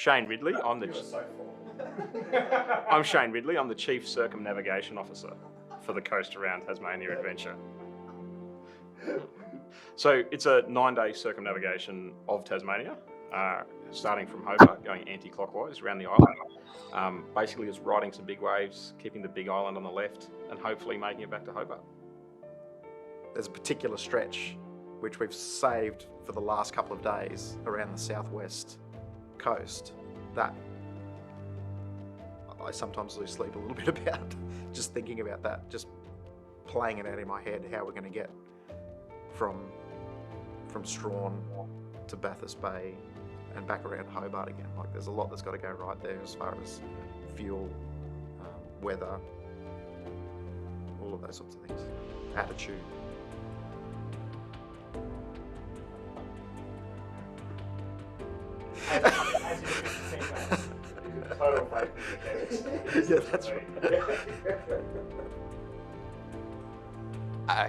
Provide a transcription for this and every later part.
Shane Ridley. I'm Shane Ridley. I'm the Chief Circumnavigation Officer for the Coast Around Tasmania adventure. So it's a 9-day circumnavigation of Tasmania, starting from Hobart, going anti-clockwise around the island. Basically, it's riding some big waves, keeping the big island on the left, and hopefully making it back to Hobart. There's a particular stretch which we've saved for the last couple of days around the southwest coast that I sometimes lose sleep a little bit about, just thinking about that, just playing it out in my head, how we're going to get from Strawn to Bathurst Bay and back around Hobart again. Like, there's a lot that's got to go right there as far as fuel, weather, all of those sorts of things, attitude. Total faith. Yeah, that's right.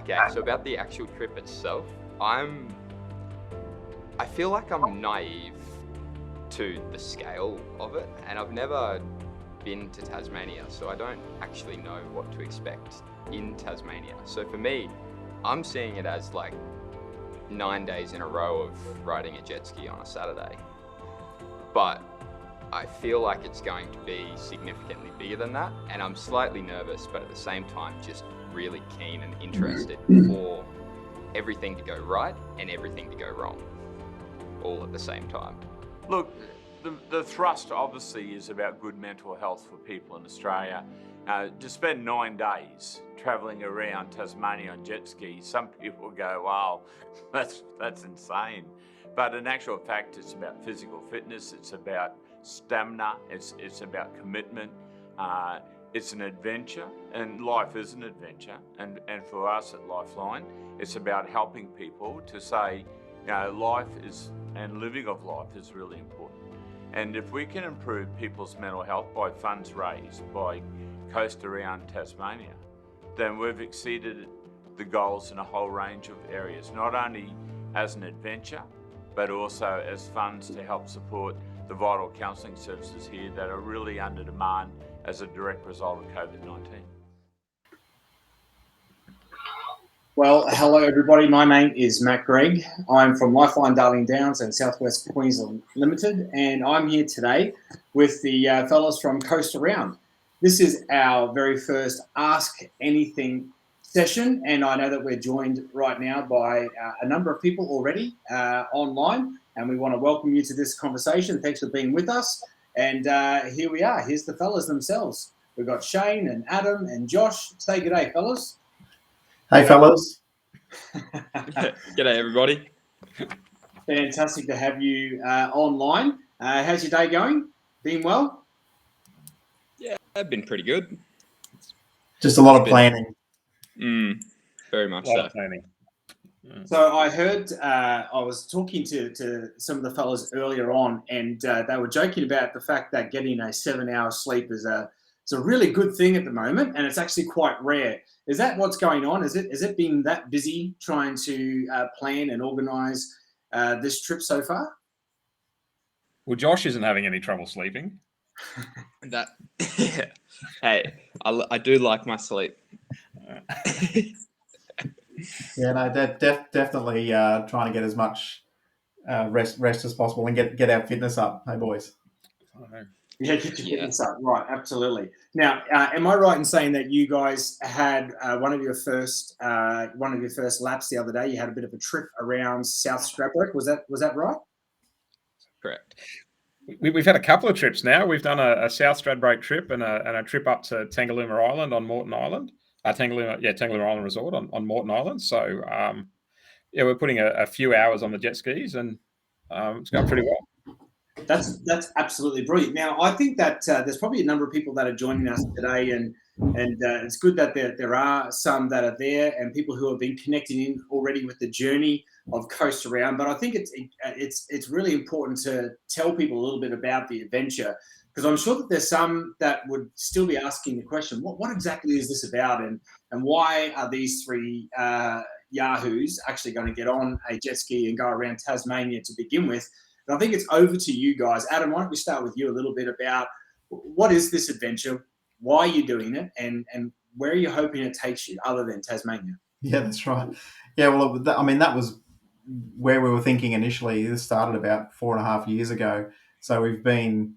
Okay, so about the actual trip itself, I feel like I'm naive to the scale of it, and I've never been to Tasmania, so I don't actually know what to expect in Tasmania. So for me, I'm seeing it as like 9 days in a row of riding a jet ski on a Saturday. But I feel like it's going to be significantly bigger than that, and I'm slightly nervous, but at the same time just really keen and interested for everything to go right and everything to go wrong, all at the same time. Look, the thrust obviously is about good mental health for people in Australia. To spend 9 days travelling around Tasmania on jet skis, some people go, wow, that's insane. But in actual fact, it's about physical fitness, it's about stamina, it's about commitment. It's an adventure, and life is an adventure. And for us at Lifeline, it's about helping people to say, you know, life is, and living of life is really important. And if we can improve people's mental health by funds raised by Coast Around Tasmania, then we've exceeded the goals in a whole range of areas, not only as an adventure, but also as funds to help support the vital counselling services here that are really under demand as a direct result of COVID-19. Well, hello everybody. My name is Matt Gregg. I'm from Lifeline Darling Downs and Southwest Queensland Limited, and I'm here today with the fellas from Coast Around. This is our very first Ask Anything session, and I know that we're joined right now by a number of people already online, and we want to welcome you to this conversation. Thanks for being with us. And here we are. Here's the fellas themselves. We've got Shane and Adam and Josh. Say good day, fellas. Hey, fellas. G'day, everybody. Fantastic to have you online. How's your day going? Been well? Yeah, I've been pretty good. Just a lot of planning. Very much A lot so. of planning. So I heard, I was talking to some of the fellas earlier on, and they were joking about the fact that getting a 7-hour sleep is a really good thing at the moment, and it's actually quite rare. Is that what's going on? Is it been that busy trying to plan and organise this trip so far? Well, Josh isn't having any trouble sleeping. That, yeah. Hey, I do like my sleep. Yeah, no, definitely trying to get as much rest as possible and get our fitness up. Hey, boys. Yeah, get your fitness up. Right, absolutely. Now, am I right in saying that you guys had one of your first laps the other day? You had a bit of a trip around South Stradbroke. Was that right? Correct. We've had a couple of trips now. We've done a South Stradbroke trip and a trip up to Tangalooma Island on Moreton Island. Tangalooma Island Resort on Moreton Island. So, we're putting a few hours on the jet skis, and it's going pretty well. That's absolutely brilliant. Now, I think that there's probably a number of people that are joining us today, and it's good that there are some that are there and people who have been connecting in already with the journey of Coast Around. But I think it's really important to tell people a little bit about the adventure, because I'm sure that there's some that would still be asking the question, what exactly is this about, and why are these three yahoos actually going to get on a jet ski and go around Tasmania to begin with? And I think it's over to you guys. Adam, why don't we start with you a little bit about what is this adventure, why are you doing it, and where are you hoping it takes you other than Tasmania? Yeah, that's right. Yeah, well, that was where we were thinking initially. This started about 4.5 years ago. So we've been,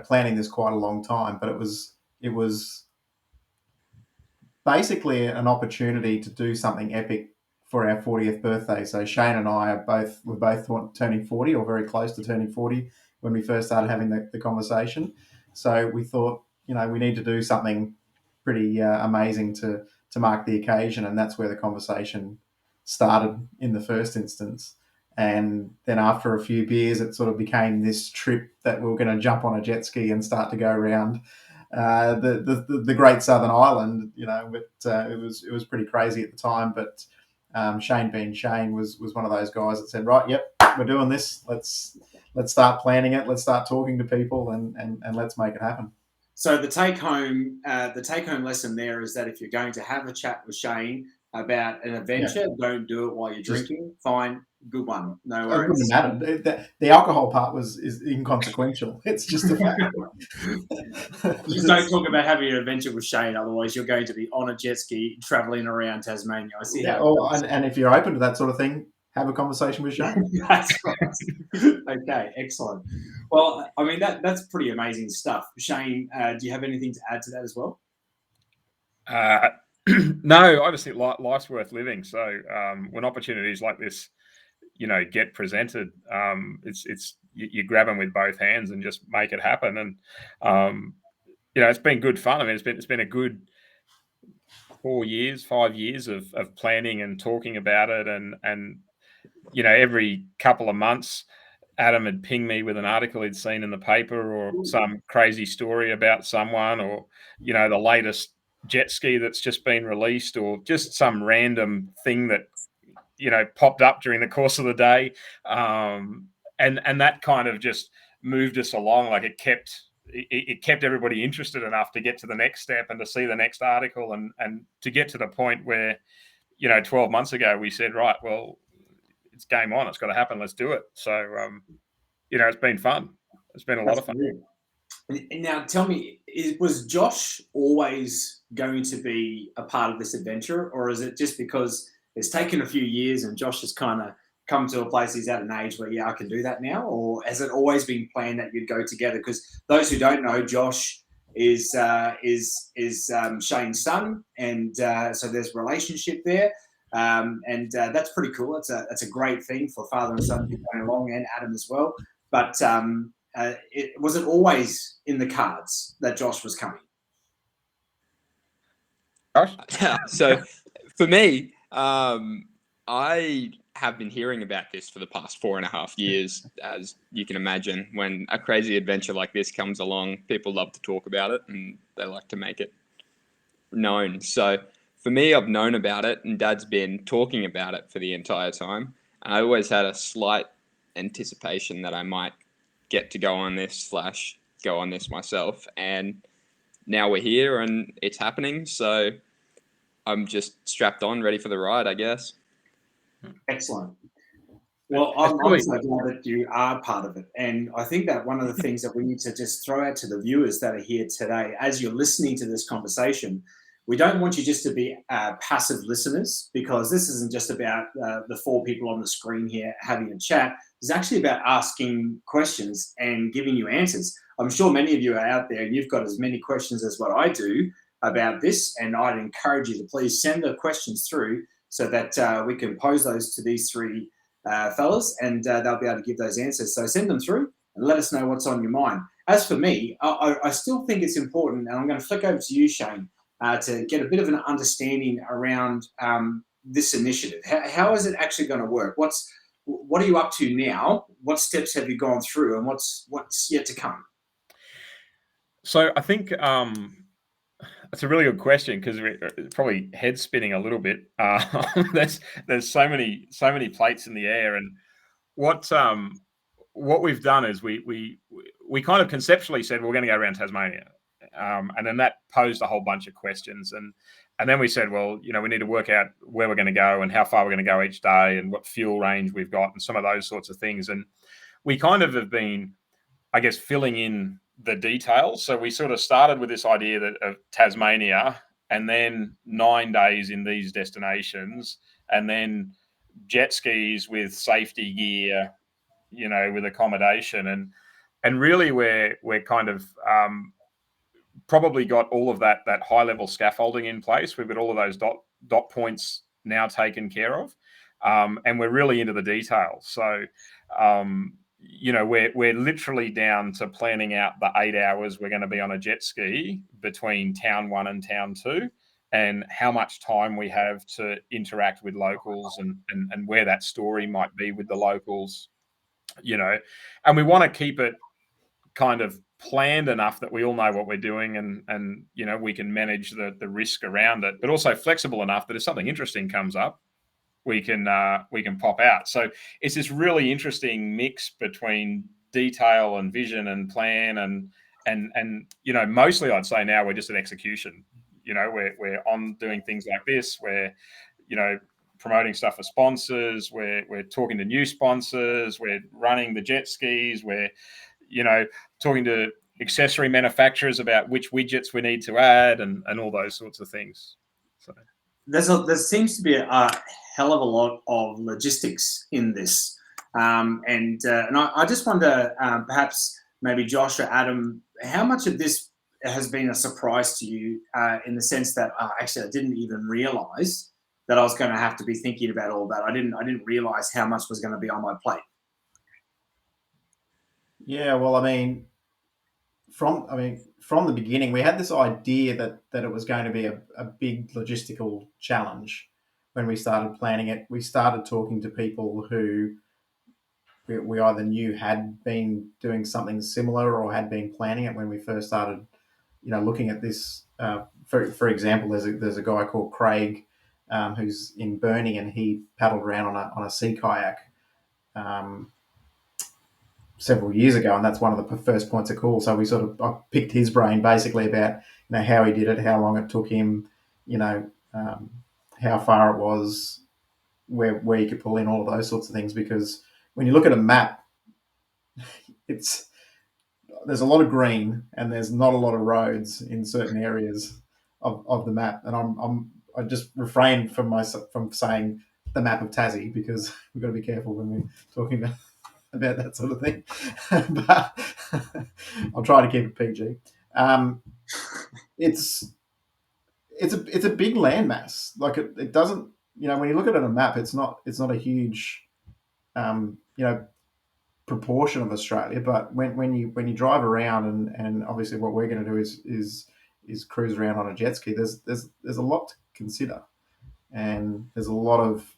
planning this quite a long time, but it was basically an opportunity to do something epic for our 40th birthday. So Shane and I we're both turning 40 or very close to turning 40 when we first started having the conversation. So we thought, we need to do something pretty amazing to mark the occasion, and that's where the conversation started in the first instance. And then after a few beers, it sort of became this trip that we were going to jump on a jet ski and start to go around the Great Southern Island. But it was pretty crazy at the time. But Shane, being Shane, was one of those guys that said, right, yep, we're doing this. Let's start planning it. Let's start talking to people, and let's make it happen. So the take home lesson there is that if you're going to have a chat with Shane about an adventure, don't do it while you're drinking. Fine, good one, no worries. It wouldn't matter. The alcohol part is inconsequential. It's just a fact. Just don't talk about having an adventure with Shane, otherwise you're going to be on a jet ski traveling around Tasmania. I see how. And if you're open to that sort of thing, have a conversation with Shane. That's right. Okay, excellent. Well, I mean that's pretty amazing stuff. Shane, do you have anything to add to that as well? No, I just think life's worth living. So when opportunities like this, get presented, it's you grab them with both hands and just make it happen. And it's been good fun. I mean, it's been a good 5 years of planning and talking about it, and every couple of months, Adam had pinged me with an article he'd seen in the paper or some crazy story about someone, or the latest jet ski that's just been released, or just some random thing that popped up during the course of the day, and that kind of just moved us along. Like it kept everybody interested enough to get to the next step and to see the next article, and to get to the point where 12 months ago we said, right, well, it's game on, it's got to happen, let's do it. So it's been fun. It's been a lot of fun. And now tell me, was Josh always going to be a part of this adventure, or is it just because it's taken a few years and Josh has kind of come to a place, he's at an age where, I can do that now? Or has it always been planned that you'd go together? Because those who don't know, Josh is Shane's son, and so there's a relationship there. And that's pretty cool. That's a great thing for father and son to be going along, and Adam as well. But was it always in the cards that Josh was coming? Josh? So for me, I have been hearing about this for the past 4.5 years. As you can imagine, when a crazy adventure like this comes along, people love to talk about it and they like to make it known. So for me, I've known about it, and Dad's been talking about it for the entire time. And I always had a slight anticipation that I might get to go on this myself. And now we're here and it's happening. So I'm just strapped on, ready for the ride, I guess. Excellent. Well, I'm so glad that you are part of it. And I think that one of the things that we need to just throw out to the viewers that are here today, as you're listening to this conversation, we don't want you just to be passive listeners, because this isn't just about the 4 people on the screen here having a chat. It's actually about asking questions and giving you answers. I'm sure many of you are out there and you've got as many questions as what I do about this, and I'd encourage you to please send the questions through so that we can pose those to these 3 fellas, and they'll be able to give those answers. So send them through and let us know what's on your mind. As for me, I still think it's important, and I'm going to flick over to you, Shane, to get a bit of an understanding around this initiative. How is it actually going to work? What are you up to now? What steps have you gone through, and what's yet to come? So I think that's a really good question, because probably head spinning a little bit. There's so many plates in the air, and what we've done is we kind of conceptually said we're going to go around Tasmania, and then that posed a whole bunch of questions, and then we said, well, we need to work out where we're going to go and how far we're going to go each day and what fuel range we've got and some of those sorts of things. And we kind of have been, I guess, filling in the details. So we sort of started with this idea of Tasmania, and then 9 days in these destinations, and then jet skis with safety gear, with accommodation, and really we're kind of probably got all of that high level scaffolding in place. We've got all of those dot points now taken care of, and we're really into the details. So we're literally down to planning out the 8 hours we're going to be on a jet ski between town 1 and town 2, and how much time we have to interact with locals, and where that story might be with the locals, and we want to keep it kind of planned enough that we all know what we're doing, and we can manage the risk around it, but also flexible enough that if something interesting comes up, we can pop out. So it's this really interesting mix between detail and vision and plan, and mostly I'd say now we're just at execution. We're on doing things like this. We're promoting stuff for sponsors. We're talking to new sponsors. We're running the jet skis. We're talking to accessory manufacturers about which widgets we need to add, and all those sorts of things. So there seems to be a hell of a lot of logistics in this, and I just wonder, perhaps maybe Josh or Adam, how much of this has been a surprise to you, in the sense that actually I didn't even realise that I was going to have to be thinking about all that. I didn't realise how much was going to be on my plate. Yeah, well, from the beginning, we had this idea that it was going to be a big logistical challenge. When we started planning it, we started talking to people who we either knew had been doing something similar or had been planning it when we first started, looking at this. For example, there's a guy called Craig, who's in Burnie, and he paddled around on a sea kayak several years ago, and that's one of the first points of call. So I picked his brain basically about how he did it, how long it took him, how far it was, where you could pull in, all of those sorts of things. Because when you look at a map, there's a lot of green and there's not a lot of roads in certain areas of the map, and I just refrain from saying the map of Tassie, because we've got to be careful when we're talking about that sort of thing. But I'll try to keep it PG. It's a big landmass. Like it doesn't, when you look at it on a map, it's not a huge proportion of Australia. But when you drive around, and obviously what we're going to do is cruise around on a jet ski, there's a lot to consider, and there's a lot of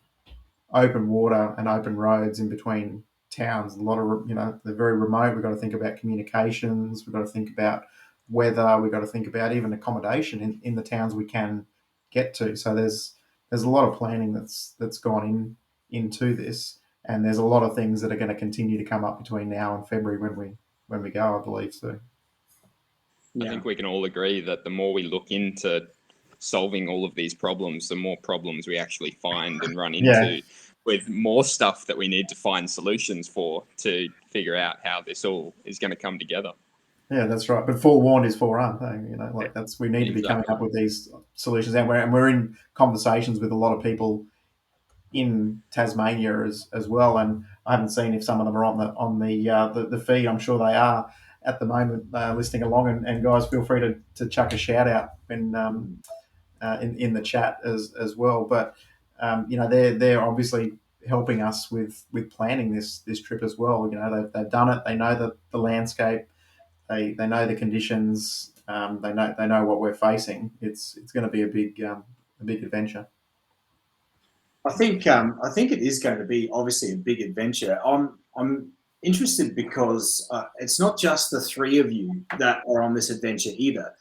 open water and open roads in between towns. A lot of, they're very remote. We've got to think about communications. We've got to think about weather. We've got to think about even accommodation in the towns we can get to. So there's a lot of planning that's gone into this, and there's a lot of things that are going to continue to come up between now and February when we go, I believe. So I think we can all agree that the more we look into solving all of these problems, the more problems we actually find and run into, with more stuff that we need to find solutions for, to figure out how this all is going to come together. Yeah, that's right. But forewarned is forearmed. We need to be coming up with these solutions, and we're in conversations with a lot of people in Tasmania as well. And I haven't seen if some of them are on the feed. I'm sure they are at the moment, listening along. And guys, feel free to chuck a shout out when in the chat as well. But they're obviously helping us with planning this trip as well. They've done it. They know the landscape. They know the conditions. They know what we're facing. It's going to be a big adventure. I think it is going to be obviously a big adventure. I'm interested because it's not just the three of you that are on this adventure either.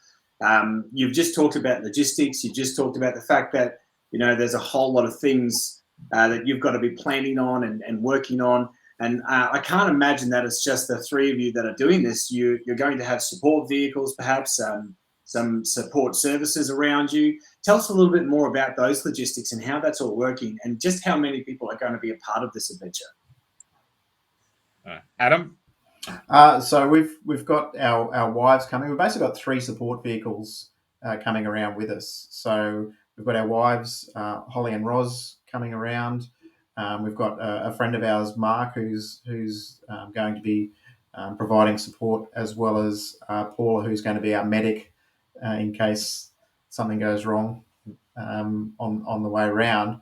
You've just talked about logistics. You just talked about the fact that there's a whole lot of things that you've got to be planning on and working on. And I can't imagine that it's just the three of you that are doing this. You're going to have support vehicles, perhaps some support services around you. Tell us a little bit more about those logistics and how that's all working, and just how many people are going to be a part of this adventure. Adam? So we've got our wives coming. We've basically got 3 support vehicles coming around with us. So we've got our wives, Holly and Roz, coming around. We've got a friend of ours, Mark, who's going to be providing support, as well as Paula, who's going to be our medic in case something goes wrong on the way around.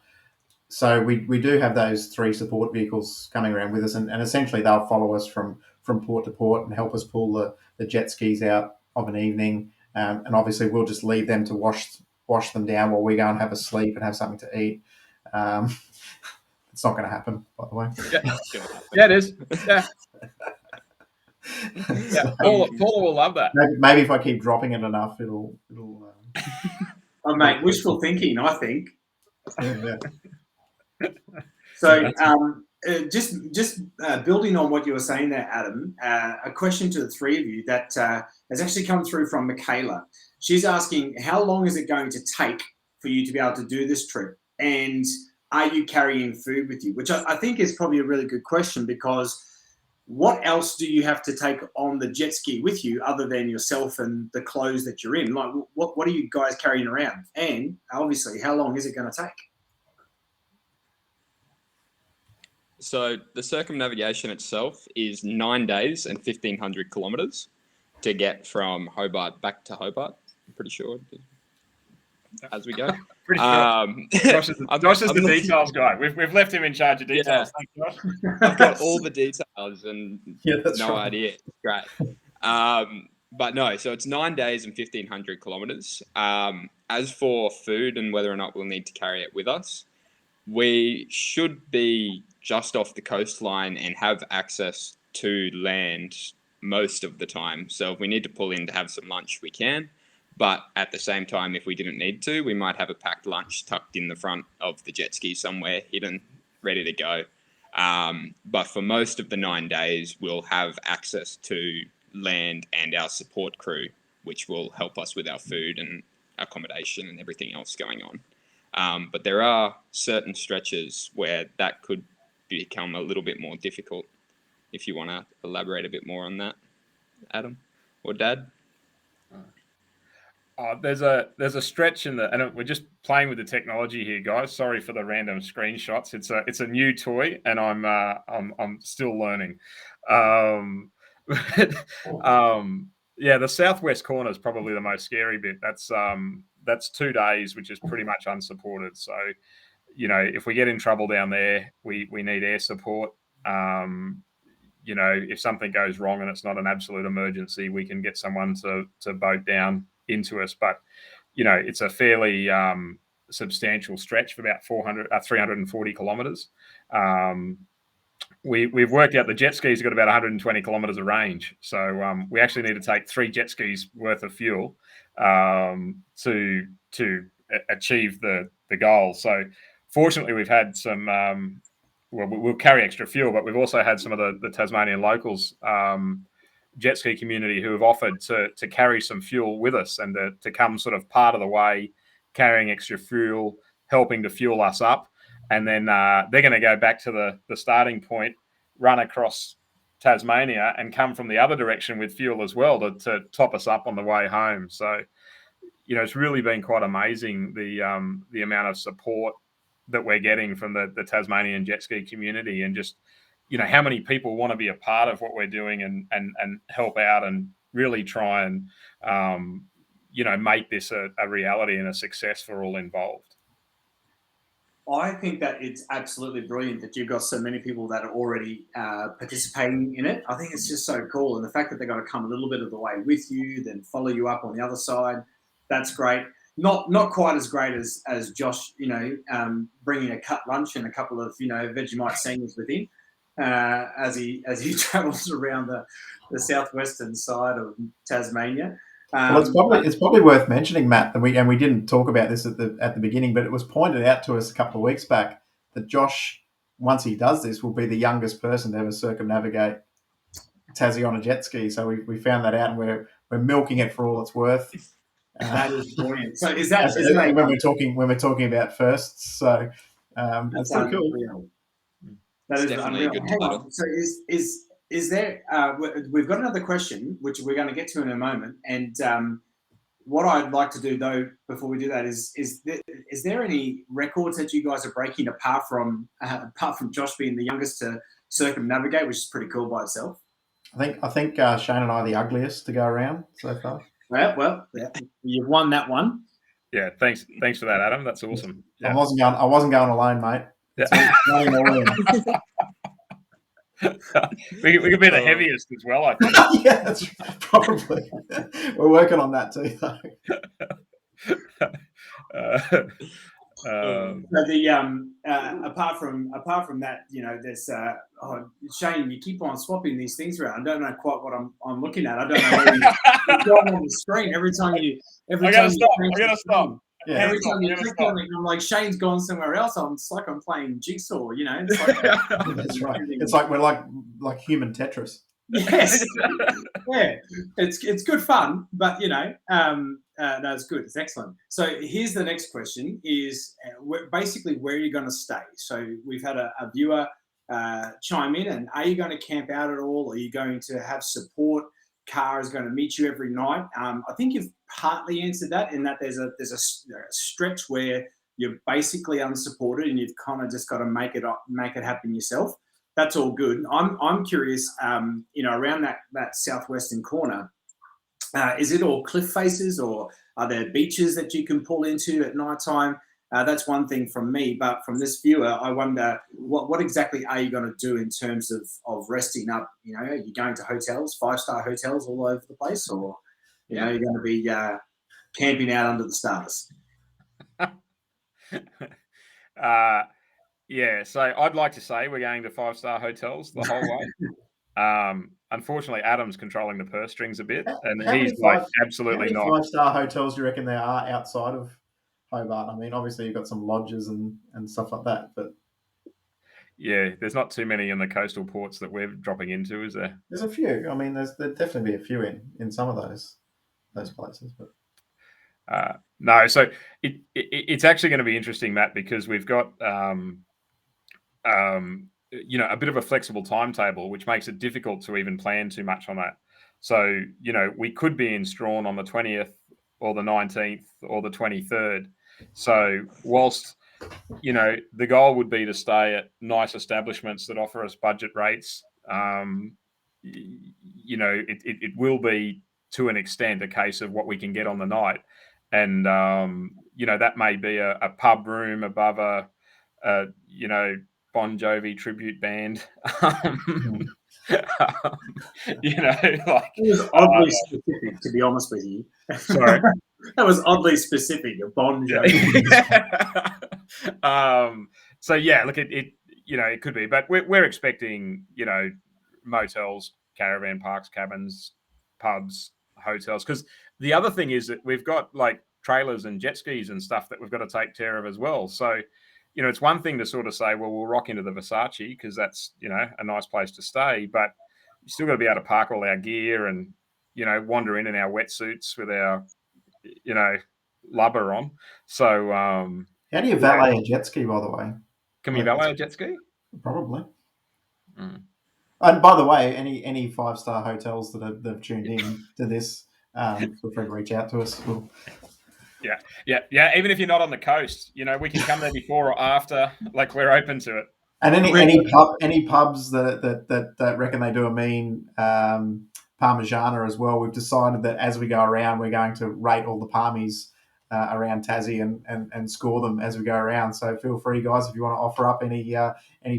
So we do have those 3 support vehicles coming around with us, and essentially they'll follow us from port to port and help us pull the jet skis out of an evening. And obviously we'll just leave them to wash them down while we go and have a sleep and have something to eat. It's not going to happen, by the way. Yeah, it is. Yeah. Yeah. Paula will love that. Maybe if I keep dropping it enough, it'll. Oh, mate, wishful thinking, I think. Yeah. So, just building on what you were saying there, Adam, a question to the 3 of you that has actually come through from Michaela. She's asking, how long is it going to take for you to be able to do this trip? And are you carrying food with you? Which I think is probably a really good question, because what else do you have to take on the jet ski with you other than yourself and the clothes that you're in? Like, what are you guys carrying around? And obviously, how long is it going to take? So the circumnavigation itself is 9 days and 1,500 kilometres to get from Hobart back to Hobart. I'm pretty sure, as we go. Pretty sure. Josh is the details guy. We've left him in charge of details. Yeah. Thanks, Josh. I've got all the details and no right. idea. It's great. But no, so it's 9 days and 1,500 kilometres. As for food and whether or not we'll need to carry it with us, we should be just off the coastline and have access to land most of the time. So if we need to pull in to have some lunch, we can. But at the same time, if we didn't need to, we might have a packed lunch tucked in the front of the jet ski somewhere, hidden, ready to go. But for most of the 9 days, we'll have access to land and our support crew, which will help us with our food and accommodation and everything else going on. But there are certain stretches where that could become a little bit more difficult. If you want to elaborate a bit more on that, Adam or Dad. There's a stretch in and we're just playing with the technology here, guys. Sorry for the random screenshots. It's a new toy, and I'm still learning. Yeah, the southwest corner is probably the most scary bit. That's 2 days, which is pretty much unsupported. So, if we get in trouble down there, we need air support. If something goes wrong and it's not an absolute emergency, we can get someone to boat down into us. But, it's a fairly substantial stretch for about 340 kilometres. We've worked out the jet skis have got about 120 kilometres of range. So we actually need to take 3 jet skis worth of fuel to achieve the goal. So fortunately, we've had some we'll carry extra fuel, but we've also had some of the Tasmanian locals jet ski community who have offered to carry some fuel with us and to come sort of part of the way, carrying extra fuel, helping to fuel us up. And then they're going to go back to the starting point, run across Tasmania and come from the other direction with fuel as well to top us up on the way home. So, it's really been quite amazing the amount of support that we're getting from the Tasmanian jet ski community, and just, how many people want to be a part of what we're doing and help out and really try and, make this a reality and a success for all involved. I think that it's absolutely brilliant that you've got so many people that are already participating in it. I think it's just so cool. And the fact that they're going to come a little bit of the way with you, then follow you up on the other side, that's great. Not quite as great as Josh, bringing a cut lunch and a couple of, Vegemite sandwiches with him as he travels around the southwestern side of Tasmania. Well, it's probably worth mentioning, Matt, and we didn't talk about this at the beginning, but it was pointed out to us a couple of weeks back that Josh, once he does this, will be the youngest person to ever circumnavigate Tassie on a jet ski. So we found that out, and we're milking it for all it's worth. That is brilliant. So is that when we're talking about firsts? So that's pretty cool. That is definitely unreal. a good Hang title. on. So is is there? We've got another question, which we're going to get to in a moment. And what I'd like to do, though, before we do that, is there any records that you guys are breaking apart from Josh being the youngest to circumnavigate, which is pretty cool by itself? I think Shane and I are the ugliest to go around so far. Well, yeah, you've won that one. Yeah, thanks for that, Adam. That's awesome. Yeah. I wasn't going alone, mate. We could be the heaviest as well, I think. Yeah, that's probably. We're working on that too, though. So the apart from that, there's Shane, you keep on swapping these things around. I don't know quite what I'm looking at. I don't know where you're going on the screen every time you. I gotta stop. Yeah. Every time you click on it, I'm like, Shane's gone somewhere else. It's like I'm playing jigsaw, It's like, That's right. It's like we're like human Tetris. Yes. Yeah. It's good fun, but no, it's good. It's excellent. So here's the next question: is basically where are you going to stay? So we've had a viewer chime in, and are you going to camp out at all? Are you going to have support? Car is going to meet you every night. I think you've partly answered that in that there's a stretch where you're basically unsupported and you've kind of just got to make it happen yourself. That's all good. I'm curious, around that southwestern corner, is it all cliff faces or are there beaches that you can pull into at night time? That's one thing from me, but from this viewer, I wonder what exactly are you going to do in terms of resting up? Are you going to hotels, 5-star hotels all over the place, or you're going to be camping out under the stars? Yeah, so I'd like to say we're going to 5-star hotels the whole way. Unfortunately, Adam's controlling the purse strings a bit, and he's absolutely not. How many 5-star hotels do you reckon there are outside of Hobart? I mean, obviously you've got some lodges and stuff like that, but yeah, there's not too many in the coastal ports that we're dropping into, is there? There's a few. I mean, there'd definitely be a few in some of those places, but. No, so it's actually going to be interesting, Matt, because we've got a bit of a flexible timetable, which makes it difficult to even plan too much on that. So we could be in Strawn on the 20th or the 19th or the 23rd. So whilst the goal would be to stay at nice establishments that offer us budget rates, it will be to an extent a case of what we can get on the night. And, that may be a pub room above a Bon Jovi tribute band. It was oddly specific, to be honest with you. Sorry. That was oddly specific, a Bon Jovi. So yeah, look, it could be, but we're expecting, motels, caravan parks, cabins, pubs, hotels, because the other thing is that we've got like trailers and jet skis and stuff that we've got to take care of as well. So, it's one thing to sort of say, well, we'll rock into the Versace because that's, a nice place to stay, but you still got to be able to park all our gear and, wander in our wetsuits with our, lubber on. So, how do you valet a jet ski, by the way? Can we valet a jet ski? Probably. Mm. And by the way, any 5-star hotels that have tuned in to this, feel free to reach out to us. Yeah. Even if you're not on the coast, we can come there before or after. Like, we're open to it. And any pubs that reckon they do a mean Parmigiana as well. We've decided that as we go around, we're going to rate all the Parmies around Tassie and score them as we go around. So feel free, guys, if you want to offer up any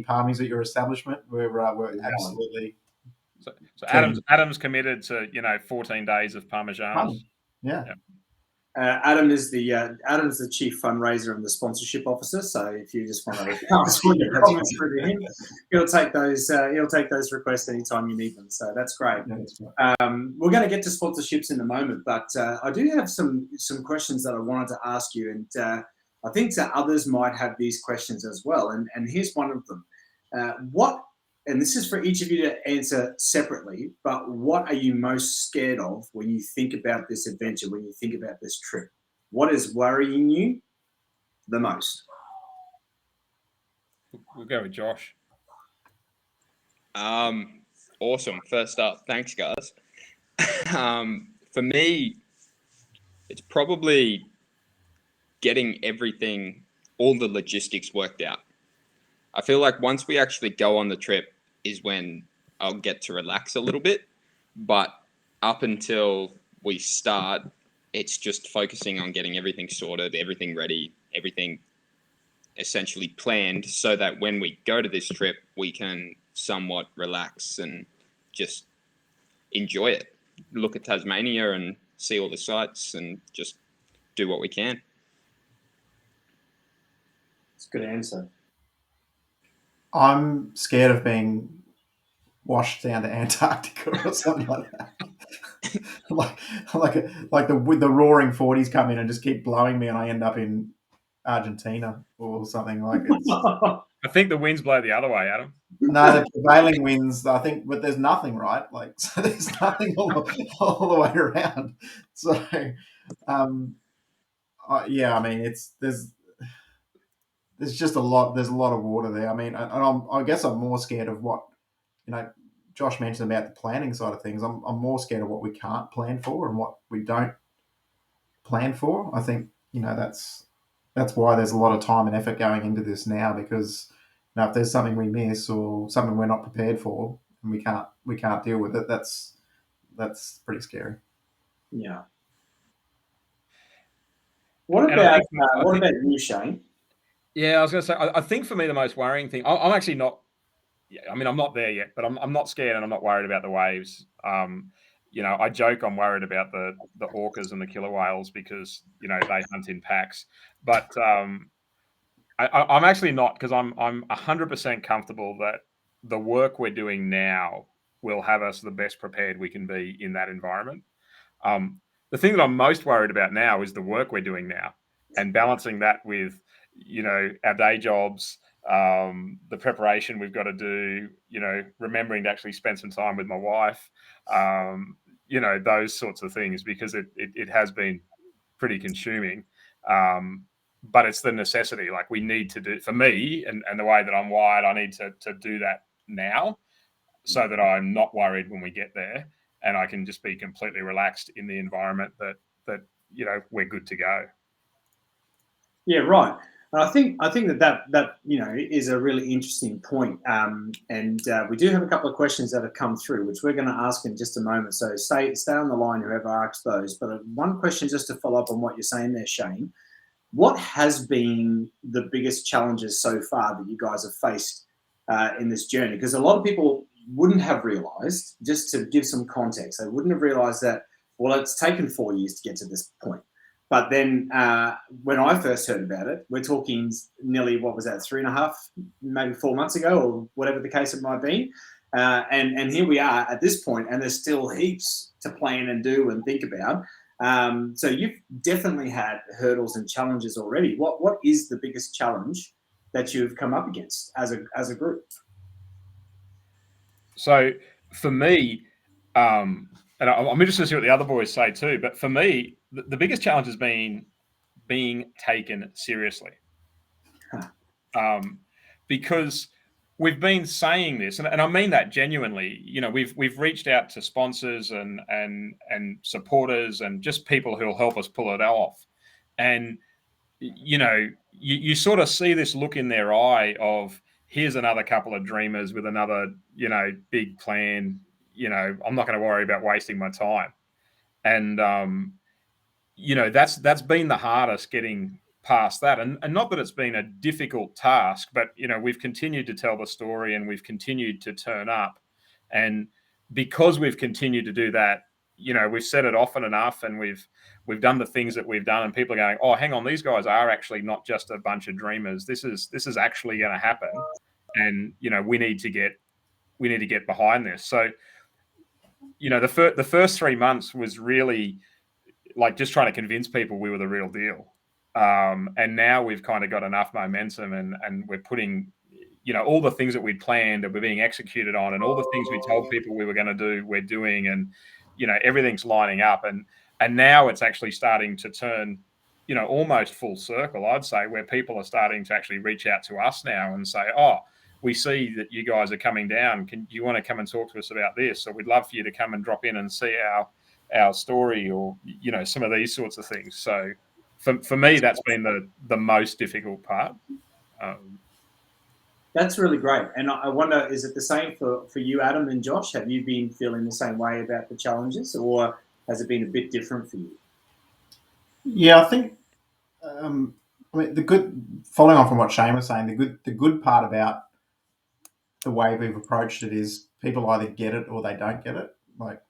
Parmies at your establishment, we're absolutely. So Adam's committed to 14 days of Parmigianas. Yeah. Adam is the chief fundraiser and the sponsorship officer. So if you just want to transfer your comments through to him, he'll take those requests anytime you need them. So that's great. Yeah, that's right. We're going to get to sponsorships in a moment, but I do have some questions that I wanted to ask you, and I think that others might have these questions as well. And here's one of them: and this is for each of you to answer separately, but what are you most scared of when you think about this adventure, when you think about this trip? What is worrying you the most? We'll go with Josh. All Awesome. First up, thanks, guys. For me, it's probably getting everything, all the logistics worked out. I feel like once we actually go on the trip is when I'll get to relax a little bit. But up until we start, it's just focusing on getting everything sorted, everything ready, everything essentially planned, so that when we go to this trip, we can somewhat relax and just enjoy it. Look at Tasmania and see all the sights and just do what we can. It's a good answer. I'm scared of being washed down to Antarctica or something like that. like the roaring 40s come in and just keep blowing me, and I end up in Argentina or something like it's. I think the winds blow the other way, Adam. No, the prevailing winds, I think, but there's nothing, right? Like, so there's nothing all the way around. So, yeah, I mean, there's just a lot. There's a lot of water there. I mean, I guess I'm more scared of what, Josh mentioned about the planning side of things. I'm more scared of what we can't plan for and what we don't plan for. I think that's why there's a lot of time and effort going into this now, because if there's something we miss or something we're not prepared for and we can't deal with it, that's pretty scary. Yeah. What about you, Shane? Yeah, I was going to say, I think for me the most worrying thing, I'm actually not. Yeah, I mean, I'm not there yet, but I'm not scared and I'm not worried about the waves. I joke I'm worried about the orcas and the killer whales because they hunt in packs. But I'm actually not, because I'm 100% comfortable that the work we're doing now will have us the best prepared we can be in that environment. The thing that I'm most worried about now is the work we're doing now, and balancing that with our day jobs, the preparation we've got to do, remembering to actually spend some time with my wife, those sorts of things, because it has been pretty consuming. But it's the necessity. Like, we need to do, for me and the way that I'm wired, I need to do that now, so that I'm not worried when we get there, and I can just be completely relaxed in the environment that we're good to go. Yeah, right. And I think that is a really interesting point. And we do have a couple of questions that have come through, which we're going to ask in just a moment. So stay on the line, whoever asks those. But one question, just to follow up on what you're saying there, Shane. What has been the biggest challenges so far that you guys have faced in this journey? Because a lot of people wouldn't have realised, just to give some context, they wouldn't have realised that, well, it's taken 4 years to get to this point. But then when I first heard about it, we're talking nearly, 3.5, maybe 4 months ago, or whatever the case it might be. And here we are at this point, and there's still heaps to plan and do and think about. So you've definitely had hurdles and challenges already. What is the biggest challenge that you've come up against as a group? So for me, and I'm interested to see what the other boys say too, but for me, the biggest challenge has been being taken seriously. Because we've been saying this, and I mean that genuinely. We've reached out to sponsors and supporters and just people who'll help us pull it off. And you sort of see this look in their eye of, here's another couple of dreamers with another big plan. I'm not going to worry about wasting my time. And that's been the hardest, getting past that. And not that it's been a difficult task, but we've continued to tell the story and we've continued to turn up. And because we've continued to do that, we've said it often enough, and we've done the things that we've done, and people are going, oh, hang on, these guys are actually not just a bunch of dreamers. This is actually going to happen. And we need to get behind this. So the first 3 months was really like just trying to convince people we were the real deal. And now we've kind of got enough momentum, and we're putting, all the things that we'd planned that we're being executed on, and all the things we told people we were going to do, we're doing, and, everything's lining up. And now it's actually starting to turn, almost full circle, I'd say, where people are starting to actually reach out to us now and say, oh, we see that you guys are coming down. Do you want to come and talk to us about this? Or we'd love for you to come and drop in and see our story, or some of these sorts of things. So for me, that's been the most difficult part. That's really great. And I wonder, is it the same for you, Adam and Josh? Have you been feeling the same way about the challenges, or has it been a bit different for you? Yeah, I think following on from what Shane was saying, the good part about the way we've approached it is people either get it or they don't get it. Like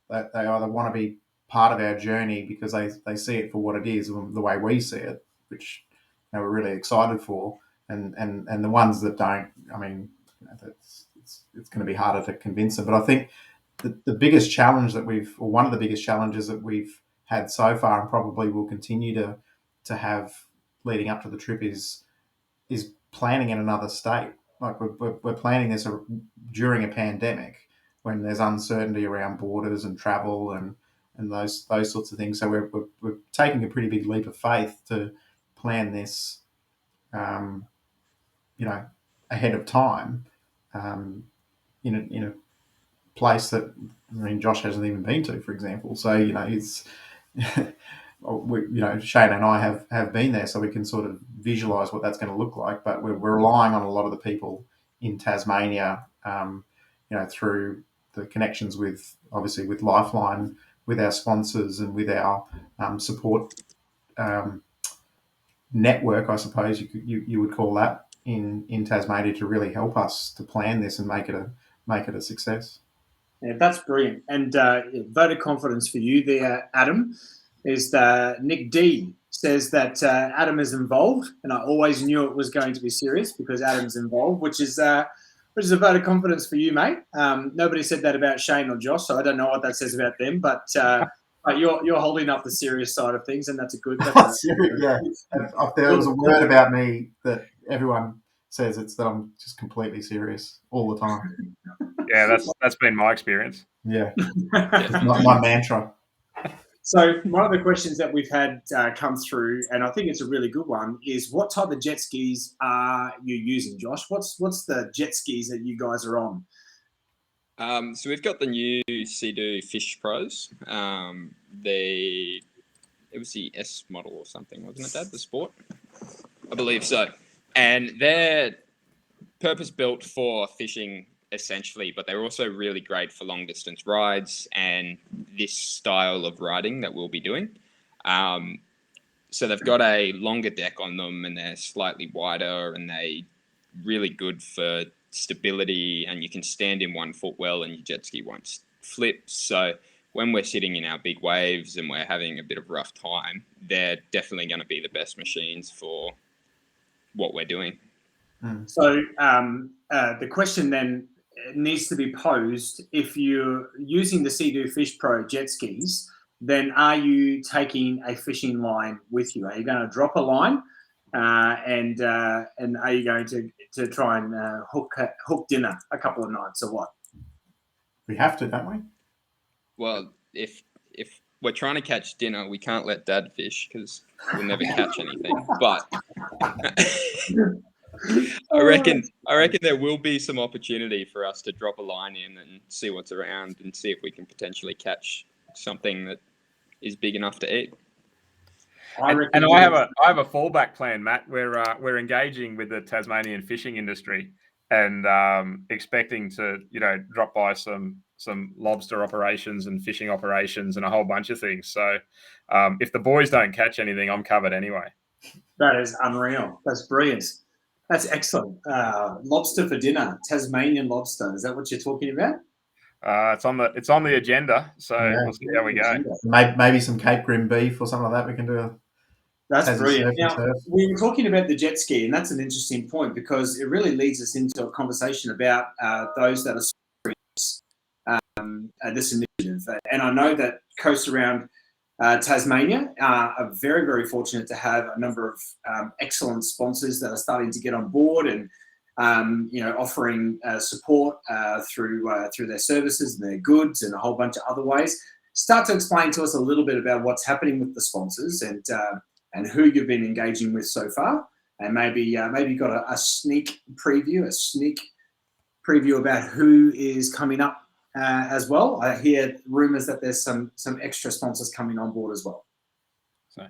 they either want to be part of our journey because they see it for what it is, the way we see it, which we're really excited for, and the ones that don't, I mean, it's going to be harder to convince them. But I think the biggest challenge one of the biggest challenges that we've had so far, and probably will continue to have leading up to the trip, is planning in another state. Like we're planning this during a pandemic when there's uncertainty around borders and travel and those sorts of things. So we're taking a pretty big leap of faith to plan this, ahead of time, in a place that, I mean, Josh hasn't even been to, for example. So it's Shane and I have been there, so we can sort of visualise what that's going to look like. But we're relying on a lot of the people in Tasmania, through the connections with Lifeline, with our sponsors, and with our support network, I suppose you would call that, in Tasmania, to really help us to plan this and make it a success. Yeah, that's brilliant. And vote of confidence for you there, Adam, is that Nick D says that Adam is involved, and I always knew it was going to be serious because Adam's involved, which is a vote of confidence for you, mate. Nobody said that about Shane or Josh, so I don't know what that says about them, but you're holding up the serious side of things, and that's a good. Yeah, if there was a word about me that everyone says, it's that I'm just completely serious all the time. Yeah, that's been my experience. Yeah, it's my mantra. So one of the questions that we've had come through, and I think it's a really good one, is what type of jet skis are you using, Josh? What's the jet skis that you guys are on? So we've got the new Sea-Doo Fish Pros. It was the S model or something, wasn't it, Dad? The Sport? I believe so. And they're purpose-built for fishing, essentially, but they're also really great for long-distance rides and this style of riding that we'll be doing. So they've got a longer deck on them, and they're slightly wider, and they really good for stability, and you can stand in 1 foot well and your jet ski won't flip. So when we're sitting in our big waves and we're having a bit of rough time, they're definitely going to be the best machines for what we're doing. So the question then needs to be posed: if you're using the Sea-Doo Fish Pro jet skis, then are you taking a fishing line with you? Are you going to drop a line, and are you going to try and hook dinner a couple of nights, or what? We have to, don't we? Well, if we're trying to catch dinner, we can't let Dad fish because we'll never catch anything. But I reckon there will be some opportunity for us to drop a line in and see what's around and see if we can potentially catch something that is big enough to eat. I have a fallback plan, Matt. We're engaging with the Tasmanian fishing industry and expecting to drop by some lobster operations and fishing operations and a whole bunch of things. So if the boys don't catch anything, I'm covered anyway. That is unreal. That's brilliant. That's excellent. Lobster for dinner, Tasmanian lobster. Is that what you're talking about? It's on the agenda. So we'll see how we go. Maybe some Cape Grim beef or something like that. We can do. That's brilliant. Now, we were talking about the jet ski, and that's an interesting point because it really leads us into a conversation about those that are this initiative. And I know that Coast Around Tasmania are very, very fortunate to have a number of excellent sponsors that are starting to get on board and offering support through their services and their goods and a whole bunch of other ways. Start to explain to us a little bit about what's happening with the sponsors and who you've been engaging with so far, and maybe got a sneak preview about who is coming up as well. I hear rumours that there's some extra sponsors coming on board as well. So,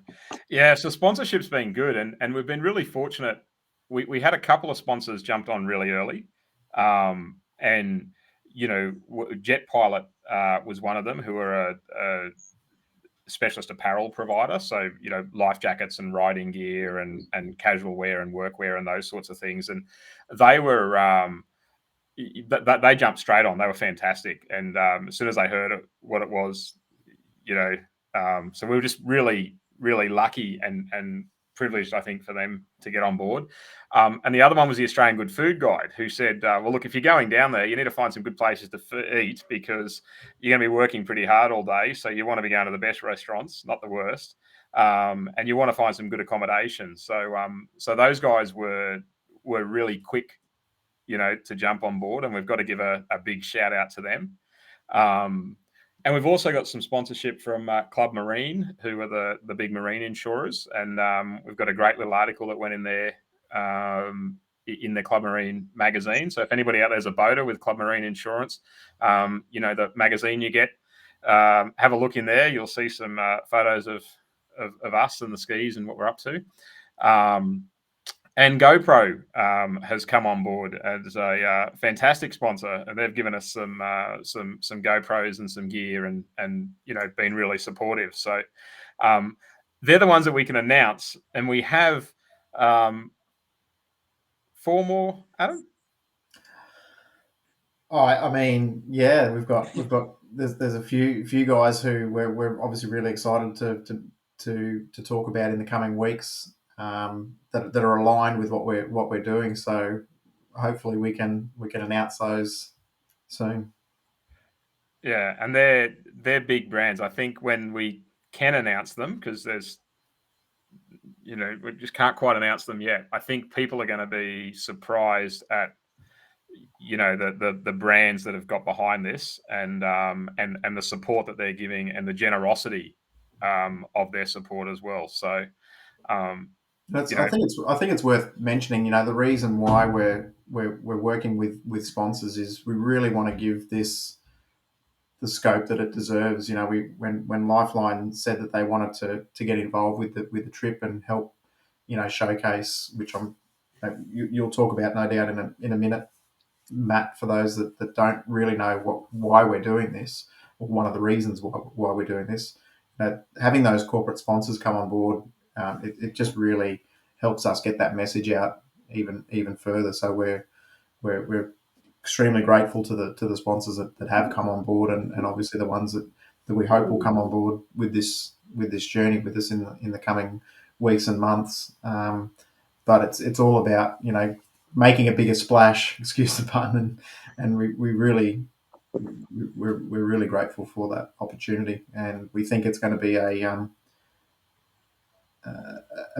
yeah, so sponsorship's been good, and we've been really fortunate. We had a couple of sponsors jumped on really early, and Jet Pilot was one of them, who are a specialist apparel provider. So life jackets and riding gear and casual wear and workwear and those sorts of things. And they were they jumped straight on. They were fantastic, and as soon as they heard what it was, so we were just really lucky and privileged, I think, for them to get on board. And the other one was the Australian Good Food Guide, who said, well, look, if you're going down there, you need to find some good places to eat, because you're going to be working pretty hard all day. So you want to be going to the best restaurants, not the worst. And you want to find some good accommodation. So those guys were really quick, to jump on board, and we've got to give a big shout out to them. And we've also got some sponsorship from Club Marine, who are the big marine insurers. And we've got a great little article that went in there in the Club Marine magazine. So if anybody out there is a boater with Club Marine Insurance, the magazine you get, have a look in there. You'll see some photos of us and the skis and what we're up to. And GoPro has come on board as a fantastic sponsor, and they've given us some GoPros and some gear, and been really supportive. So they're the ones that we can announce, and we have 4 more, Adam. Oh, I mean, yeah, we've got there's a few guys who we're obviously really excited to talk about in the coming weeks. That are aligned with what we're doing. So hopefully we can announce those soon. Yeah, and they're big brands. I think when we can announce them, because there's we just can't quite announce them yet. I think people are going to be surprised at the brands that have got behind this, and the support that they're giving, and the generosity of their support as well. So I think it's worth mentioning. The reason why we're working with sponsors is we really want to give this the scope that it deserves. When Lifeline said that they wanted to get involved with the trip and help, showcase, which you'll talk about no doubt in a minute, Matt, for those that don't really know why we're doing this, or one of the reasons why we're doing this. Having those corporate sponsors come on board, it just really helps us get that message out even further. So we're extremely grateful to the sponsors that have come on board, and obviously the ones that we hope will come on board with this journey with us in the coming weeks and months. But it's all about making a bigger splash, excuse the pun, and we're really grateful for that opportunity, and we think it's going to be a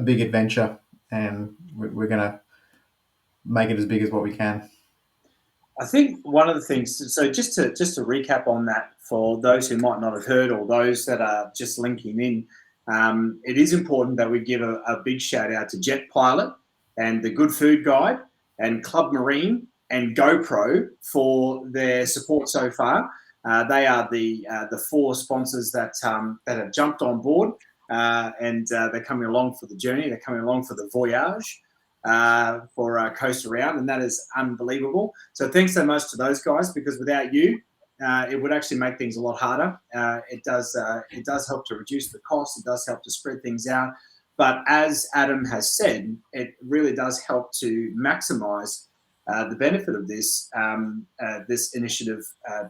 big adventure, and we're going to make it as big as what we can. I think one of the things, so just to recap on that for those who might not have heard, or those that are just linking in, it is important that we give a big shout out to Jet Pilot and the Good Food Guide and Club Marine and GoPro for their support so far. They are the 4 sponsors that have jumped on board, and they're coming along for the journey. They're coming along for the voyage for Coast Around, and that is unbelievable. So thanks so much to those guys, because without you, it would actually make things a lot harder. It does help to reduce the cost. It does help to spread things out. But as Adam has said, it really does help to maximise the benefit of this initiative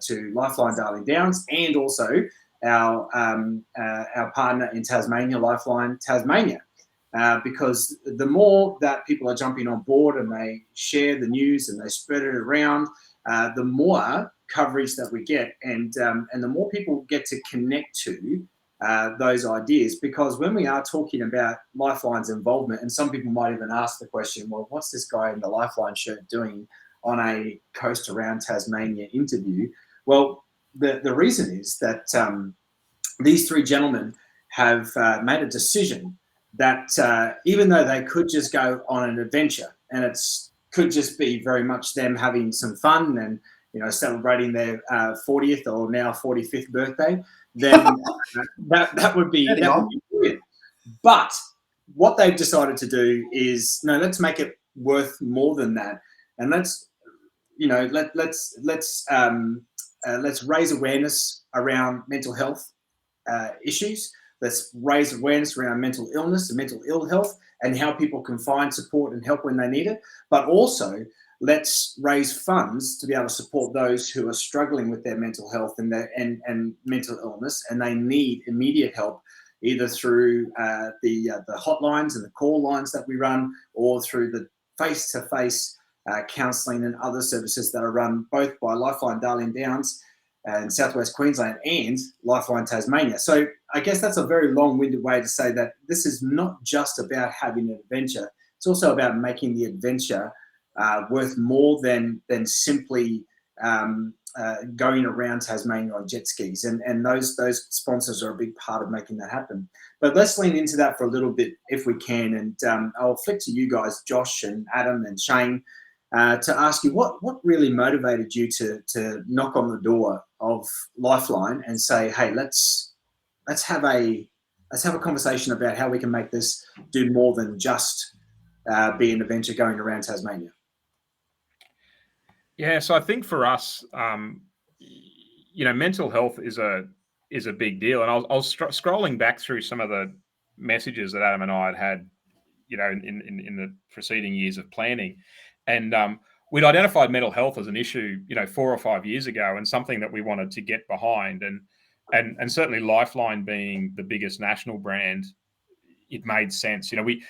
to Lifeline Darling Downs, and also our partner in Tasmania, Lifeline Tasmania. Because the more that people are jumping on board and they share the news and they spread it around, the more coverage that we get, and the more people get to connect to those ideas. Because when we are talking about Lifeline's involvement, and some people might even ask the question, well, what's this guy in the Lifeline shirt doing on a Coast Around Tasmania interview? Well, the reason is that these 3 gentlemen have made a decision that even though they could just go on an adventure and could just be very much them having some fun and celebrating their 40th or now 45th birthday, then that would be brilliant. But what they've decided to do is no, let's make it worth more than that, and let's raise awareness around mental health issues. Let's raise awareness around mental illness and mental ill health and how people can find support and help when they need it. But also, let's raise funds to be able to support those who are struggling with their mental health and mental illness, and they need immediate help, either through the hotlines and the call lines that we run, or through the face-to-face counselling and other services that are run both by Lifeline Darling Downs and Southwest Queensland and Lifeline Tasmania. So I guess that's a very long-winded way to say that this is not just about having an adventure. It's also about making the adventure worth more than simply going around Tasmania on jet skis. And those sponsors are a big part of making that happen. But let's lean into that for a little bit if we can. And I'll flick to you guys, Josh and Adam and Shane, to ask you what really motivated you to knock on the door of Lifeline and say, hey, let's have a conversation about how we can make this do more than just be an adventure going around Tasmania. Yeah, so I think for us, mental health is a big deal, and I was scrolling back through some of the messages that Adam and I had in the preceding years of planning, and we'd identified mental health as an issue, 4 or 5 years ago, and something that we wanted to get behind, and certainly Lifeline being the biggest national brand, it made sense. We